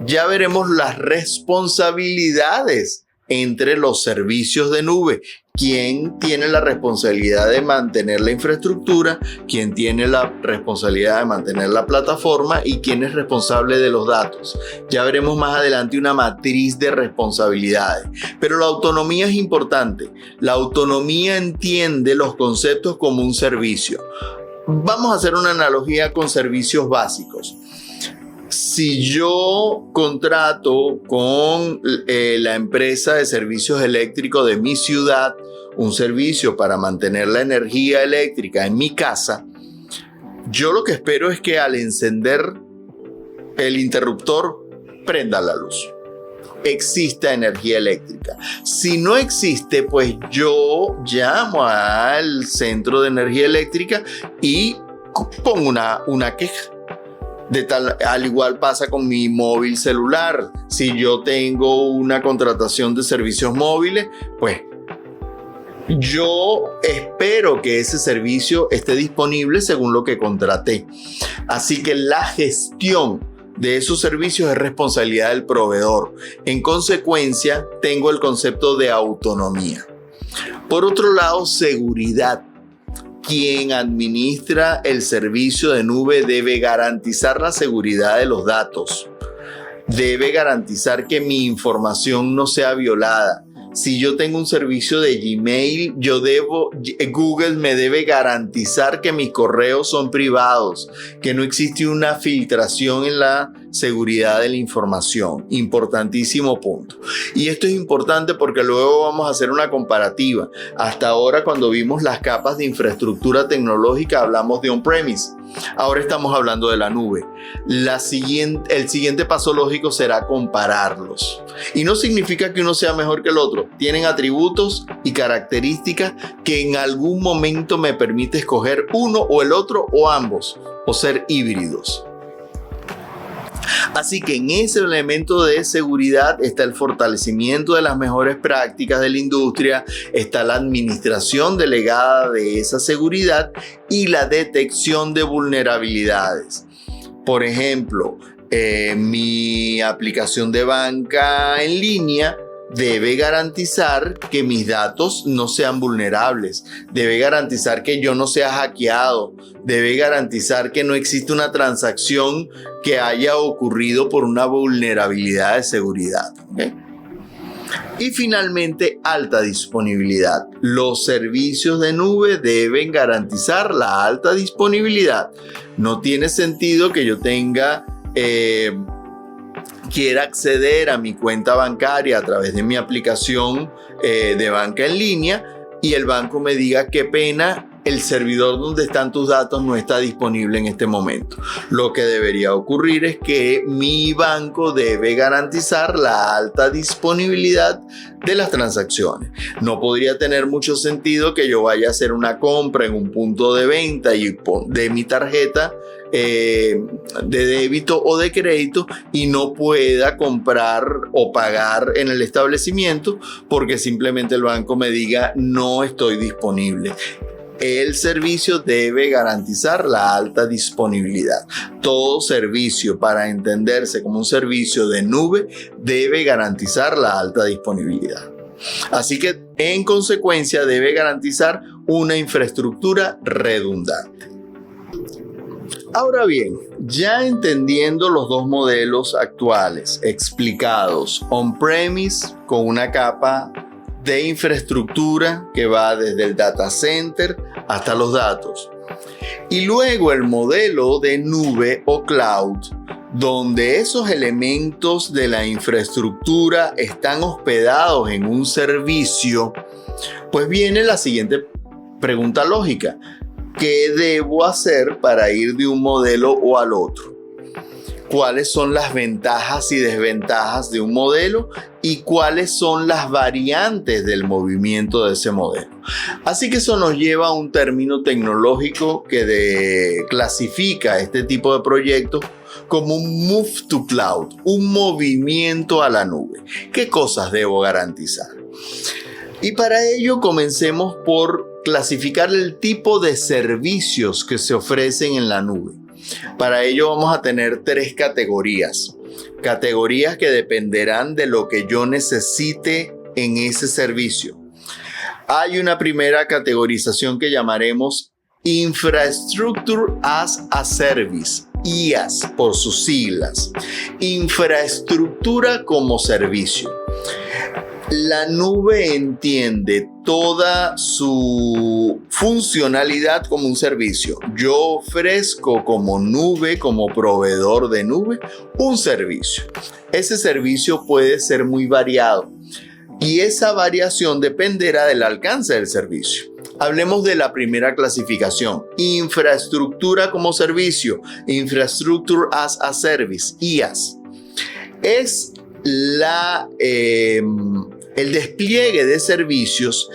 Ya veremos las responsabilidades entre los servicios de nube. ¿Quién tiene la responsabilidad de mantener la infraestructura? ¿Quién tiene la responsabilidad de mantener la plataforma? ¿Y quién es responsable de los datos? Ya veremos más adelante una matriz de responsabilidades. Pero la autonomía es importante. La autonomía entiende los conceptos como un servicio. Vamos a hacer una analogía con servicios básicos. Si yo contrato con la empresa de servicios eléctricos de mi ciudad un servicio para mantener la energía eléctrica en mi casa, yo lo que espero es que al encender el interruptor prenda la luz. Exista energía eléctrica. Si no existe, pues yo llamo al centro de energía eléctrica y pongo una queja. Al igual pasa con mi móvil celular. Si yo tengo una contratación de servicios móviles, pues yo espero que ese servicio esté disponible según lo que contraté. Así que la gestión de esos servicios es responsabilidad del proveedor. En consecuencia, tengo el concepto de autonomía. Por otro lado, seguridad. Quien administra el servicio de nube debe garantizar la seguridad de los datos. Debe garantizar que mi información no sea violada. Si yo tengo un servicio de Gmail, Google me debe garantizar que mis correos son privados, que no existe una filtración en la seguridad de la información. Importantísimo punto. Y esto es importante porque luego vamos a hacer una comparativa. Hasta ahora, cuando vimos las capas de infraestructura tecnológica, hablamos de on-premise. Ahora estamos hablando de la nube. El siguiente paso lógico será compararlos. Y no significa que uno sea mejor que el otro. Tienen atributos y características que en algún momento me permite escoger uno o el otro o ambos, o ser híbridos. Así que en ese elemento de seguridad está el fortalecimiento de las mejores prácticas de la industria, está la administración delegada de esa seguridad y la detección de vulnerabilidades. Por ejemplo, mi aplicación de banca en línea debe garantizar que mis datos no sean vulnerables, debe garantizar que yo no sea hackeado, debe garantizar que no existe una transacción que haya ocurrido por una vulnerabilidad de seguridad. ¿Okay? Y finalmente, alta disponibilidad. Los servicios de nube deben garantizar la alta disponibilidad. No tiene sentido que yo quiera acceder a mi cuenta bancaria a través de mi aplicación de banca en línea y el banco me diga qué pena, el servidor donde están tus datos no está disponible en este momento. Lo que debería ocurrir es que mi banco debe garantizar la alta disponibilidad de las transacciones. No podría tener mucho sentido que yo vaya a hacer una compra en un punto de venta y de mi tarjeta de débito o de crédito y no pueda comprar o pagar en el establecimiento porque simplemente el banco me diga no estoy disponible. El servicio debe garantizar la alta disponibilidad. Todo servicio, para entenderse como un servicio de nube, debe garantizar la alta disponibilidad. Así que, en consecuencia, debe garantizar una infraestructura redundante. Ahora bien, ya entendiendo los dos modelos actuales explicados, on-premise con una capa de infraestructura que va desde el data center hasta los datos, y luego el modelo de nube o cloud, donde esos elementos de la infraestructura están hospedados en un servicio, pues viene la siguiente pregunta lógica. ¿Qué debo hacer para ir de un modelo o al otro? ¿Cuáles son las ventajas y desventajas de un modelo? ¿Y cuáles son las variantes del movimiento de ese modelo? Así que eso nos lleva a un término tecnológico que clasifica este tipo de proyectos como un move to cloud, un movimiento a la nube. ¿Qué cosas debo garantizar? Y para ello comencemos por clasificar el tipo de servicios que se ofrecen en la nube. Para ello vamos a tener 3 categorías. Categorías que dependerán de lo que yo necesite en ese servicio. Hay una primera categorización que llamaremos Infrastructure as a Service, IaaS por sus siglas. Infraestructura como servicio. La nube entiende toda su funcionalidad como un servicio. Yo ofrezco como nube, como proveedor de nube, un servicio. Ese servicio puede ser muy variado y esa variación dependerá del alcance del servicio. Hablemos de la primera clasificación, infraestructura como servicio, Infrastructure as a Service, IaaS. Es el despliegue de servicios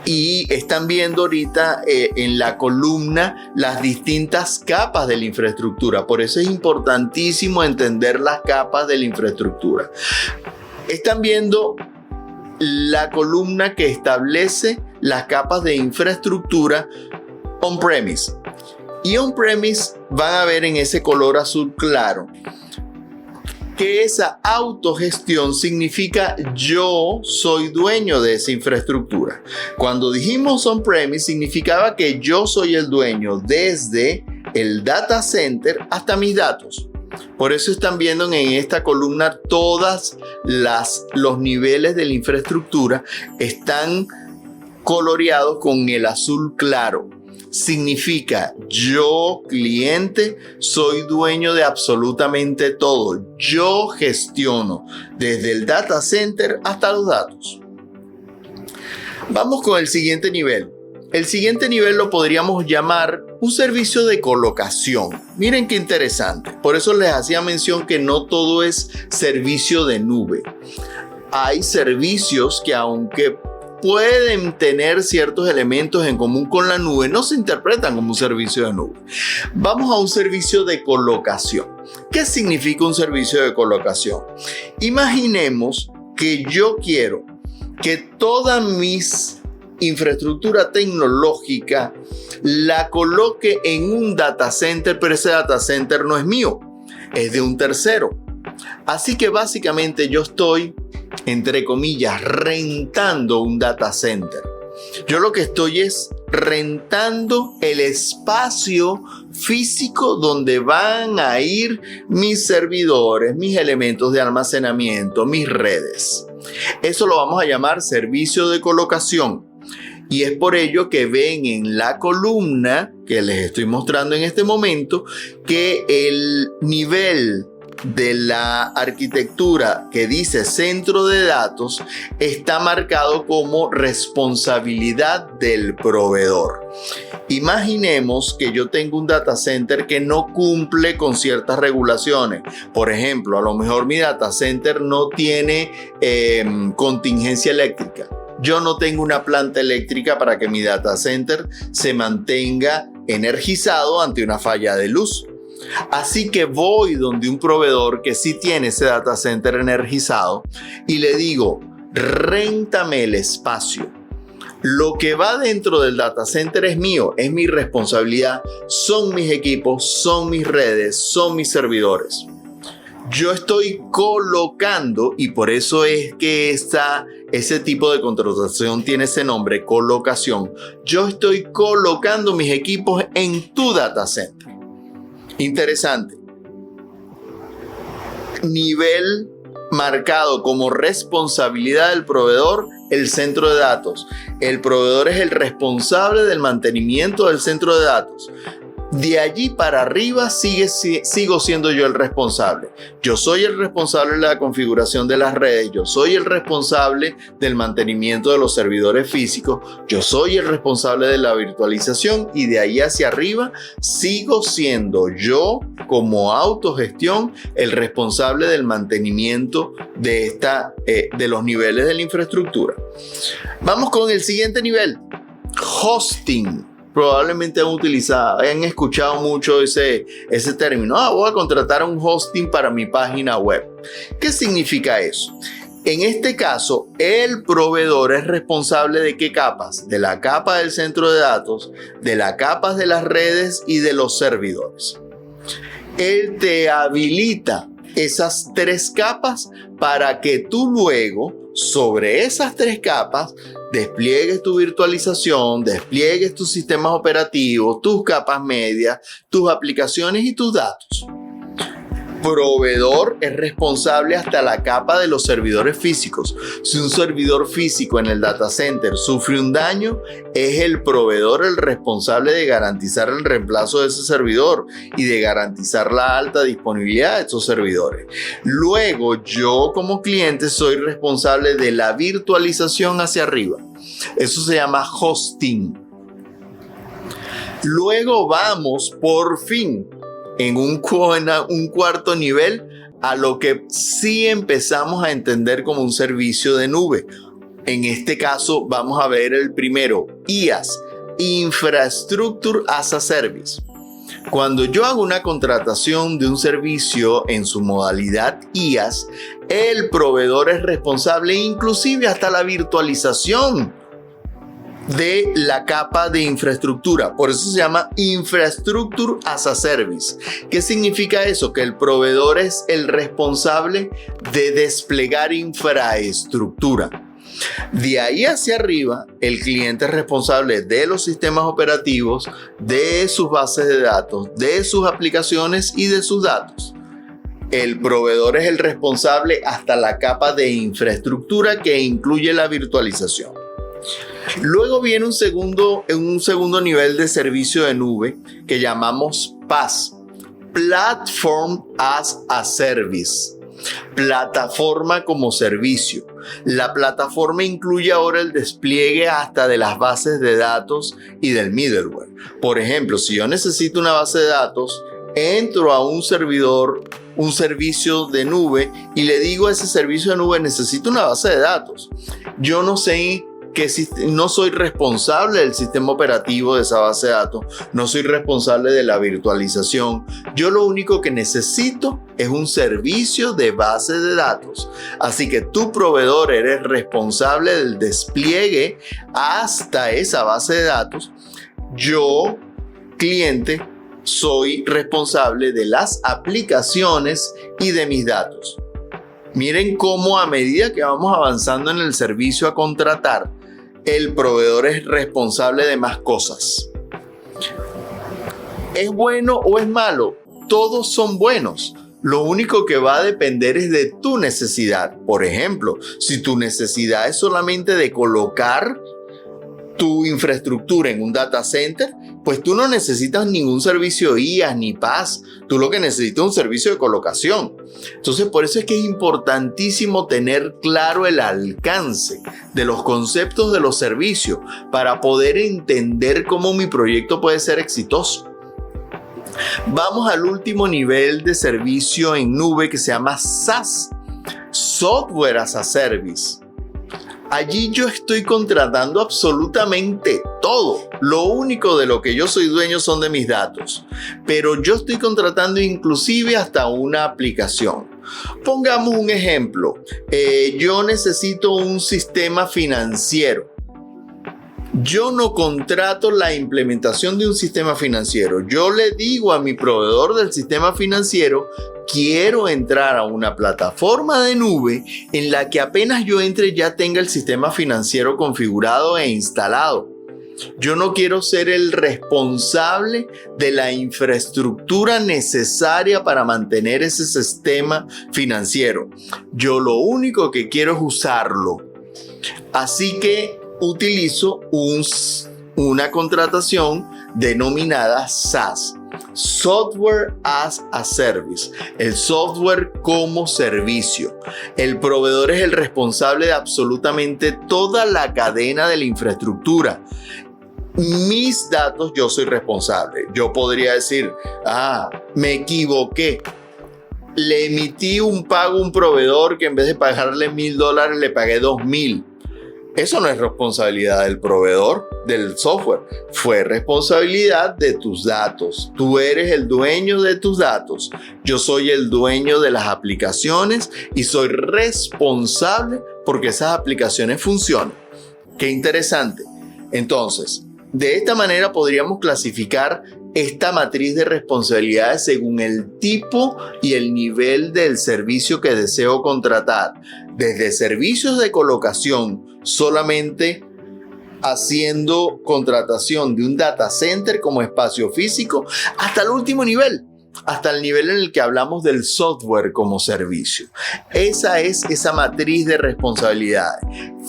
y están viendo ahorita en la columna las distintas capas de la infraestructura. Por eso es importantísimo entender las capas de la infraestructura. Están viendo la columna que establece las capas de infraestructura on-premise. Y on-premise van a ver en ese color azul claro que esa autogestión significa yo soy dueño de esa infraestructura. Cuando dijimos on-premise significaba que yo soy el dueño desde el data center hasta mis datos. Por eso están viendo en esta columna todos los niveles de la infraestructura están coloreados con el azul claro. Significa yo, cliente, soy dueño de absolutamente todo. Yo gestiono desde el data center hasta los datos. Vamos con el siguiente nivel. El siguiente nivel lo podríamos llamar un servicio de colocación. Miren qué interesante. Por eso les hacía mención que no todo es servicio de nube. Hay servicios que aunque pueden tener ciertos elementos en común con la nube, no se interpretan como un servicio de nube. Vamos a un servicio de colocación. ¿Qué significa un servicio de colocación? Imaginemos que yo quiero que toda mi infraestructura tecnológica la coloque en un data center, pero ese data center no es mío, es de un tercero. Así que básicamente yo estoy, entre comillas, rentando un data center. Yo lo que estoy es rentando el espacio físico donde van a ir mis servidores, mis elementos de almacenamiento, mis redes. Eso lo vamos a llamar servicio de colocación. Y es por ello que ven en la columna que les estoy mostrando en este momento que el nivel de la arquitectura que dice centro de datos está marcado como responsabilidad del proveedor. Imaginemos que yo tengo un data center que no cumple con ciertas regulaciones. Por ejemplo, a lo mejor mi data center no tiene contingencia eléctrica. Yo no tengo una planta eléctrica para que mi data center se mantenga energizado ante una falla de luz. Así que voy donde un proveedor que sí tiene ese data center energizado y le digo, réntame el espacio. Lo que va dentro del data center es mío, es mi responsabilidad, son mis equipos, son mis redes, son mis servidores. Yo estoy colocando, y por eso es que ese tipo de contratación tiene ese nombre, colocación. Yo estoy colocando mis equipos en tu data center. Interesante. Nivel marcado como responsabilidad del proveedor, el centro de datos. El proveedor es el responsable del mantenimiento del centro de datos. De allí para arriba sigo siendo yo el responsable. Yo soy el responsable de la configuración de las redes. Yo soy el responsable del mantenimiento de los servidores físicos. Yo soy el responsable de la virtualización y de ahí hacia arriba sigo siendo yo como autogestión el responsable del mantenimiento de los niveles de la infraestructura. Vamos con el siguiente nivel. Hosting. Probablemente han escuchado mucho ese término. Voy a contratar un hosting para mi página web. ¿Qué significa eso? En este caso, el proveedor es responsable de qué capas? De la capa del centro de datos, de las capas de las redes y de los servidores. Él te habilita esas 3 capas para que tú luego, sobre esas 3 capas, despliegues tu virtualización, despliegues tus sistemas operativos, tus capas medias, tus aplicaciones y tus datos. Proveedor es responsable hasta la capa de los servidores físicos. Si un servidor físico en el data center sufre un daño, es el proveedor el responsable de garantizar el reemplazo de ese servidor y de garantizar la alta disponibilidad de estos servidores. Luego, yo como cliente soy responsable de la virtualización hacia arriba. Eso se llama hosting. Luego vamos por fin en un cuarto nivel a lo que sí empezamos a entender como un servicio de nube. En este caso vamos a ver el primero, IaaS, Infrastructure as a Service. Cuando yo hago una contratación de un servicio en su modalidad IaaS, el proveedor es responsable inclusive hasta la virtualización de la capa de infraestructura. Por eso se llama Infrastructure as a Service. ¿Qué significa eso? Que el proveedor es el responsable de desplegar infraestructura. De ahí hacia arriba, el cliente es responsable de los sistemas operativos, de sus bases de datos, de sus aplicaciones y de sus datos. El proveedor es el responsable hasta la capa de infraestructura que incluye la virtualización. Luego viene un segundo nivel de servicio de nube que llamamos PaaS, Platform as a Service, plataforma como servicio. La plataforma incluye ahora el despliegue hasta de las bases de datos y del middleware. Por ejemplo, si yo necesito una base de datos, entro a un servicio de nube y le digo a ese servicio de nube, necesito una base de datos. Yo no soy responsable del sistema operativo de esa base de datos, no soy responsable de la virtualización. Yo lo único que necesito es un servicio de base de datos. Así que tu proveedor eres responsable del despliegue hasta esa base de datos. Yo, cliente, soy responsable de las aplicaciones y de mis datos. Miren cómo a medida que vamos avanzando en el servicio a contratar, el proveedor es responsable de más cosas. ¿Es bueno o es malo? Todos son buenos. Lo único que va a depender es de tu necesidad. Por ejemplo, si tu necesidad es solamente de colocar tu infraestructura en un data center, pues tú no necesitas ningún servicio IaaS ni PaaS. Tú lo que necesitas es un servicio de colocación. Entonces, por eso es que es importantísimo tener claro el alcance de los conceptos de los servicios para poder entender cómo mi proyecto puede ser exitoso. Vamos al último nivel de servicio en nube que se llama SaaS, Software as a Service. Allí yo estoy contratando absolutamente todo. Lo único de lo que yo soy dueño son de mis datos. Pero yo estoy contratando inclusive hasta una aplicación. Pongamos un ejemplo. Yo necesito un sistema financiero. Yo no contrato la implementación de un sistema financiero. Yo le digo a mi proveedor del sistema financiero, quiero entrar a una plataforma de nube en la que apenas yo entre ya tenga el sistema financiero configurado e instalado. Yo no quiero ser el responsable de la infraestructura necesaria para mantener ese sistema financiero. Yo lo único que quiero es usarlo. Así que utilizo una contratación denominada SaaS, Software as a Service, el software como servicio. El proveedor es el responsable de absolutamente toda la cadena de la infraestructura. Mis datos, yo soy responsable. Yo podría decir, me equivoqué. Le emití un pago a un proveedor que en vez de pagarle $1,000 le pagué $2,000. Eso no es responsabilidad del proveedor del software. Fue responsabilidad de tus datos. Tú eres el dueño de tus datos. Yo soy el dueño de las aplicaciones y soy responsable porque esas aplicaciones funcionen. Qué interesante. Entonces, de esta manera podríamos clasificar esta matriz de responsabilidades según el tipo y el nivel del servicio que deseo contratar. Desde servicios de colocación, solamente haciendo contratación de un data center como espacio físico, hasta el último nivel, hasta el nivel en el que hablamos del software como servicio. Esa es esa matriz de responsabilidades.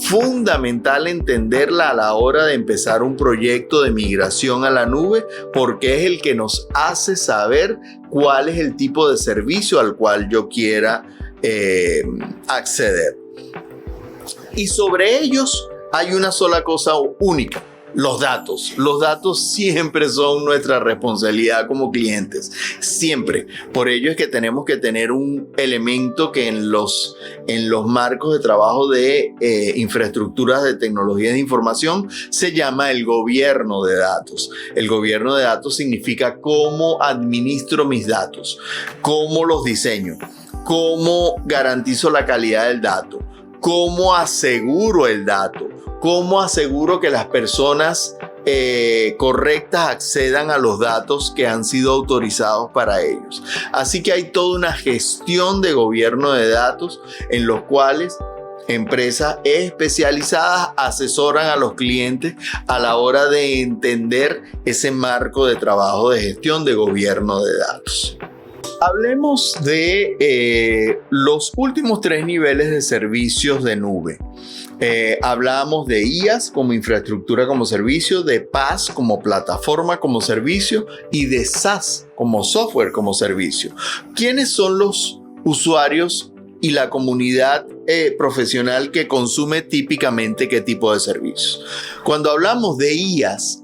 Fundamental entenderla a la hora de empezar un proyecto de migración a la nube, porque es el que nos hace saber cuál es el tipo de servicio al cual yo quiera acceder. Y sobre ellos hay una sola cosa única: los datos. Los datos siempre son nuestra responsabilidad como clientes, siempre. Por ello es que tenemos que tener un elemento que en los marcos de trabajo de infraestructuras de tecnología de información se llama el gobierno de datos. El gobierno de datos significa cómo administro mis datos, cómo los diseño, cómo garantizo la calidad del dato, cómo aseguro el dato, cómo aseguro que las personas correctas accedan a los datos que han sido autorizados para ellos. Así que hay toda una gestión de gobierno de datos en los cuales empresas especializadas asesoran a los clientes a la hora de entender ese marco de trabajo de gestión de gobierno de datos. Hablemos de los últimos 3 niveles de servicios de nube. Hablamos de IaaS como infraestructura como servicio, de PaaS como plataforma como servicio y de SaaS como software como servicio. ¿Quiénes son los usuarios y la comunidad profesional que consume típicamente qué tipo de servicios? Cuando hablamos de IaaS,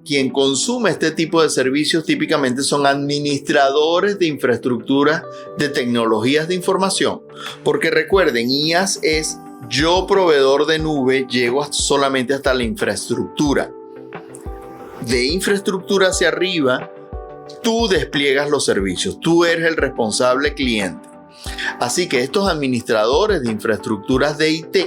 quien consume este tipo de servicios típicamente son administradores de infraestructura de tecnologías de información, porque recuerden, IaaS es yo, proveedor de nube, llego solamente hasta la infraestructura. De infraestructura hacia arriba, tú despliegas los servicios, tú eres el responsable cliente. Así que estos administradores de infraestructuras de IT,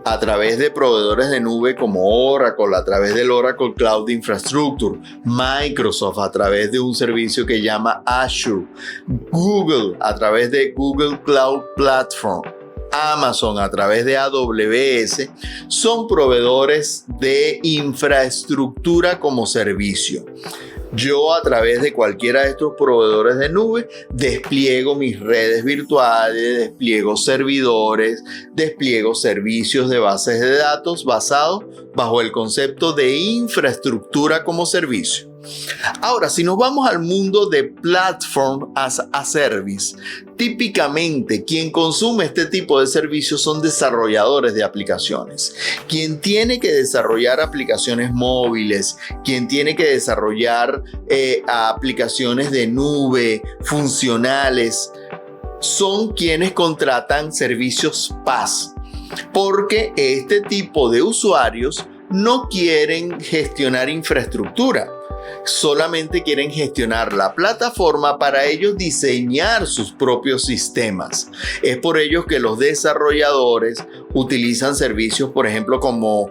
a través de proveedores de nube como Oracle, a través del Oracle Cloud Infrastructure, Microsoft a través de un servicio que llama Azure, Google a través de Google Cloud Platform, Amazon a través de AWS, son proveedores de infraestructura como servicio. Yo a través de cualquiera de estos proveedores de nube despliego mis redes virtuales, despliego servidores, despliego servicios de bases de datos basados bajo el concepto de infraestructura como servicio. Ahora, si nos vamos al mundo de Platform as a Service, típicamente quien consume este tipo de servicios son desarrolladores de aplicaciones. Quien tiene que desarrollar aplicaciones móviles, quien tiene que desarrollar aplicaciones de nube funcionales, son quienes contratan servicios PaaS, porque este tipo de usuarios no quieren gestionar infraestructura. Solamente quieren gestionar la plataforma para ellos diseñar sus propios sistemas. Es por ello que los desarrolladores utilizan servicios, por ejemplo, como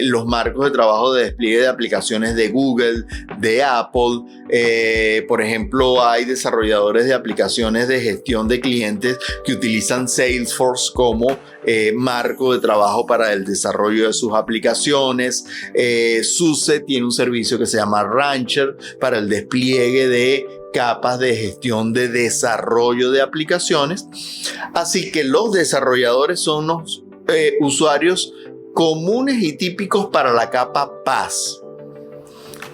los marcos de trabajo de despliegue de aplicaciones de Google, de Apple. Por ejemplo, hay desarrolladores de aplicaciones de gestión de clientes que utilizan Salesforce como marco de trabajo para el desarrollo de sus aplicaciones. SUSE tiene un servicio que se llama Rancher para el despliegue de capas de gestión de desarrollo de aplicaciones. Así que los desarrolladores son los usuarios comunes y típicos para la capa PaaS.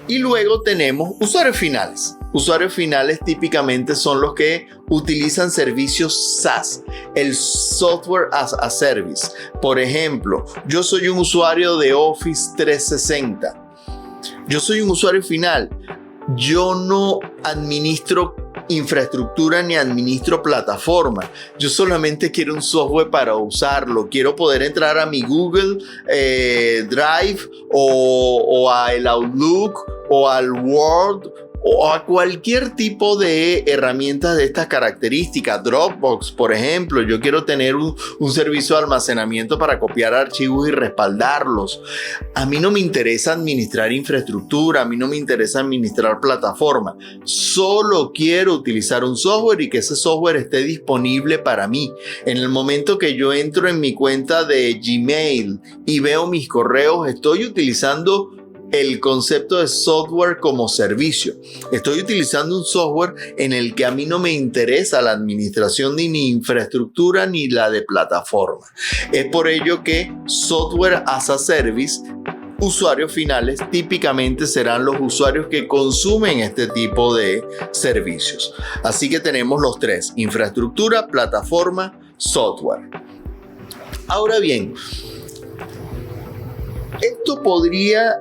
Y luego tenemos usuarios finales. Usuarios finales típicamente son los que utilizan servicios SaaS, el Software as a Service. Por ejemplo, yo soy un usuario de Office 360. Yo soy un usuario final. Yo no administro infraestructura ni administro plataforma. Yo solamente quiero un software para usarlo. Quiero poder entrar a mi Google Drive o al Outlook o al Word o a cualquier tipo de herramientas de estas características. Dropbox, por ejemplo, yo quiero tener un servicio de almacenamiento para copiar archivos y respaldarlos. A mí no me interesa administrar infraestructura, a mí no me interesa administrar plataforma. Solo quiero utilizar un software y que ese software esté disponible para mí. En el momento que yo entro en mi cuenta de Gmail y veo mis correos, estoy utilizando el concepto de software como servicio. Estoy utilizando un software en el que a mí no me interesa la administración de ni infraestructura ni la de plataforma. Es por ello que Software as a Service, usuarios finales típicamente serán los usuarios que consumen este tipo de servicios. Así que tenemos los tres: infraestructura, plataforma, software. Ahora bien, esto podría,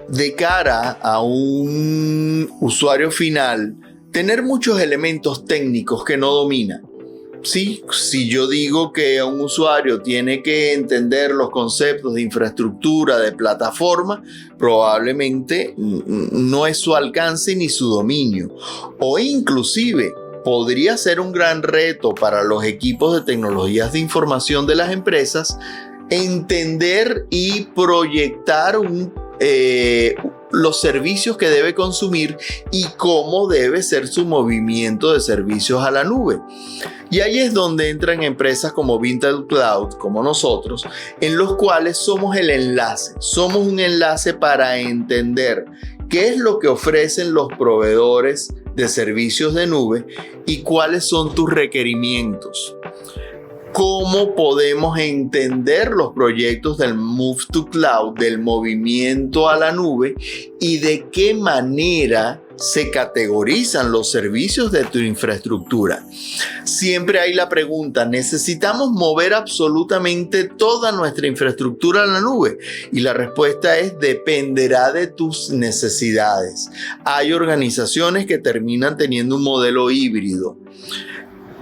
de cara a un usuario final, tener muchos elementos técnicos que no domina. Sí, si yo digo que un usuario tiene que entender los conceptos de infraestructura, de plataforma, probablemente no es su alcance ni su dominio. O inclusive podría ser un gran reto para los equipos de tecnologías de información de las empresas entender y proyectar los servicios que debe consumir y cómo debe ser su movimiento de servicios a la nube. Y ahí es donde entran empresas como Vinted Cloud, como nosotros, en los cuales somos el enlace. Somos un enlace para entender qué es lo que ofrecen los proveedores de servicios de nube y cuáles son tus requerimientos. ¿Cómo podemos entender los proyectos del Move to Cloud, del movimiento a la nube, y de qué manera se categorizan los servicios de tu infraestructura? Siempre hay la pregunta: ¿necesitamos mover absolutamente toda nuestra infraestructura a la nube? Y la respuesta es: dependerá de tus necesidades. Hay organizaciones que terminan teniendo un modelo híbrido.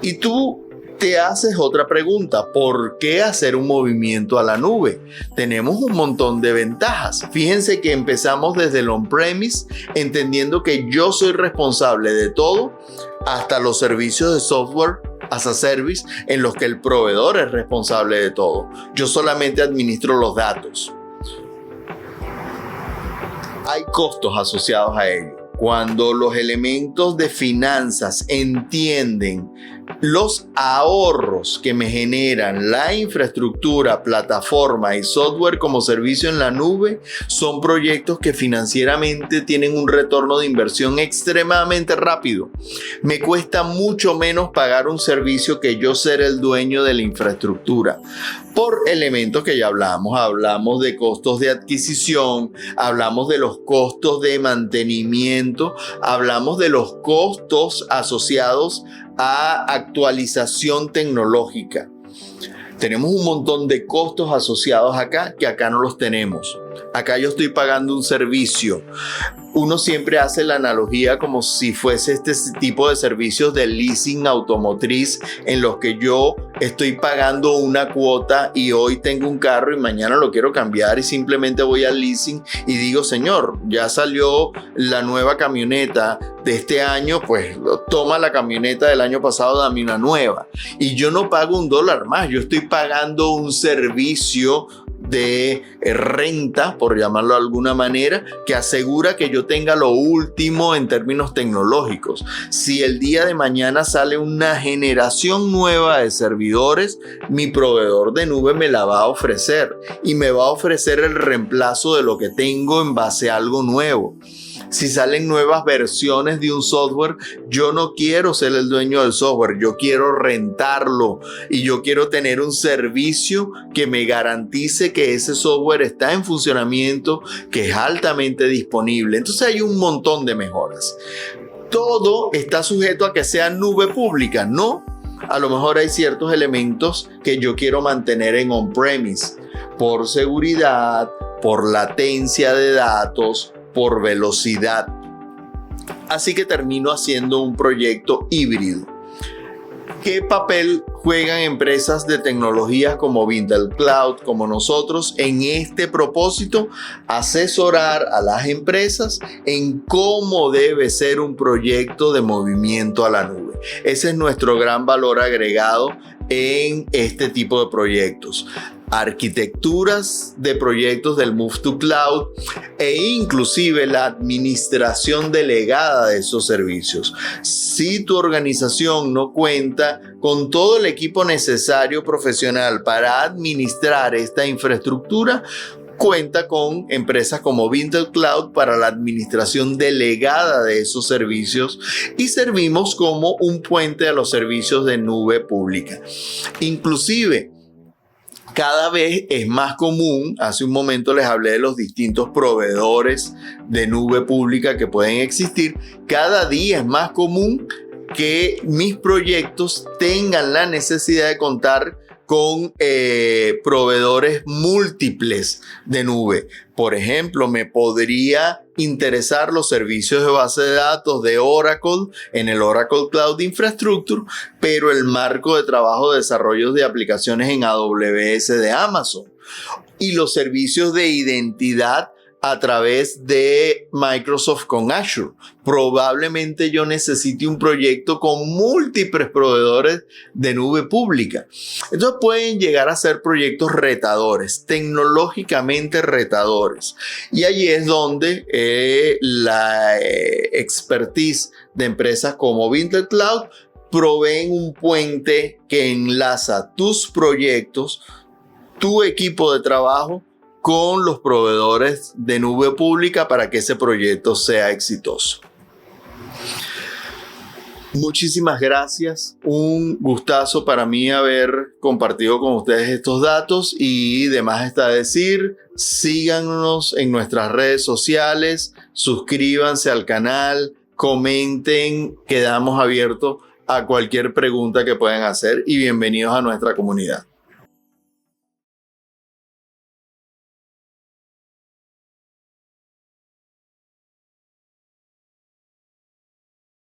Y tú te haces otra pregunta: ¿por qué hacer un movimiento a la nube? Tenemos un montón de ventajas. Fíjense que empezamos desde el on-premise, entendiendo que yo soy responsable de todo, hasta los servicios de software as a service, en los que el proveedor es responsable de todo. Yo solamente administro los datos. Hay costos asociados a ello. Cuando los elementos de finanzas entienden los ahorros que me generan la infraestructura, plataforma y software como servicio en la nube, son proyectos que financieramente tienen un retorno de inversión extremadamente rápido. Me cuesta mucho menos pagar un servicio que yo ser el dueño de la infraestructura. Por elementos que ya hablamos de costos de adquisición, hablamos de los costos de mantenimiento, hablamos de los costos asociados a actualización tecnológica. Tenemos un montón de costos asociados acá que acá no los tenemos. Acá yo estoy pagando un servicio. Uno siempre hace la analogía como si fuese este tipo de servicios de leasing automotriz, en los que yo estoy pagando una cuota y hoy tengo un carro y mañana lo quiero cambiar y simplemente voy al leasing y digo, señor, ya salió la nueva camioneta de este año, pues toma la camioneta del año pasado, dame una nueva. Y yo no pago $1 más, yo estoy pagando un servicio de renta, por llamarlo de alguna manera, que asegura que yo tenga lo último en términos tecnológicos. Si el día de mañana sale una generación nueva de servidores, mi proveedor de nube me la va a ofrecer y me va a ofrecer el reemplazo de lo que tengo en base a algo nuevo. Si salen nuevas versiones de un software, yo no quiero ser el dueño del software, yo quiero rentarlo y yo quiero tener un servicio que me garantice que ese software está en funcionamiento, que es altamente disponible. Entonces hay un montón de mejoras. Todo está sujeto a que sea nube pública, ¿no? A lo mejor hay ciertos elementos que yo quiero mantener en on-premise por seguridad, por latencia de datos, por velocidad. Así que termino haciendo un proyecto híbrido. ¿Qué papel juegan empresas de tecnologías como Vintel Cloud, como nosotros, en este propósito? Asesorar a las empresas en cómo debe ser un proyecto de movimiento a la nube. Ese es nuestro gran valor agregado en este tipo de proyectos. Arquitecturas de proyectos del Move to Cloud e inclusive la administración delegada de esos servicios. Si tu organización no cuenta con todo el equipo necesario profesional para administrar esta infraestructura, cuenta con empresas como Vintel Cloud para la administración delegada de esos servicios y servimos como un puente a los servicios de nube pública. Inclusive, cada vez es más común, hace un momento les hablé de los distintos proveedores de nube pública que pueden existir, cada día es más común que mis proyectos tengan la necesidad de contar con proveedores múltiples de nube. Por ejemplo, me podría interesar los servicios de base de datos de Oracle en el Oracle Cloud Infrastructure, pero el marco de trabajo de desarrollo de aplicaciones en AWS de Amazon y los servicios de identidad a través de Microsoft con Azure. Probablemente yo necesite un proyecto con múltiples proveedores de nube pública. Entonces pueden llegar a ser proyectos retadores, tecnológicamente retadores. Y allí es donde la expertise de empresas como Vintel Cloud proveen un puente que enlaza tus proyectos, tu equipo de trabajo, con los proveedores de nube pública para que ese proyecto sea exitoso. Muchísimas gracias. Un gustazo para mí haber compartido con ustedes estos datos y demás está decir, síganos en nuestras redes sociales, suscríbanse al canal, comenten, quedamos abiertos a cualquier pregunta que puedan hacer y bienvenidos a nuestra comunidad.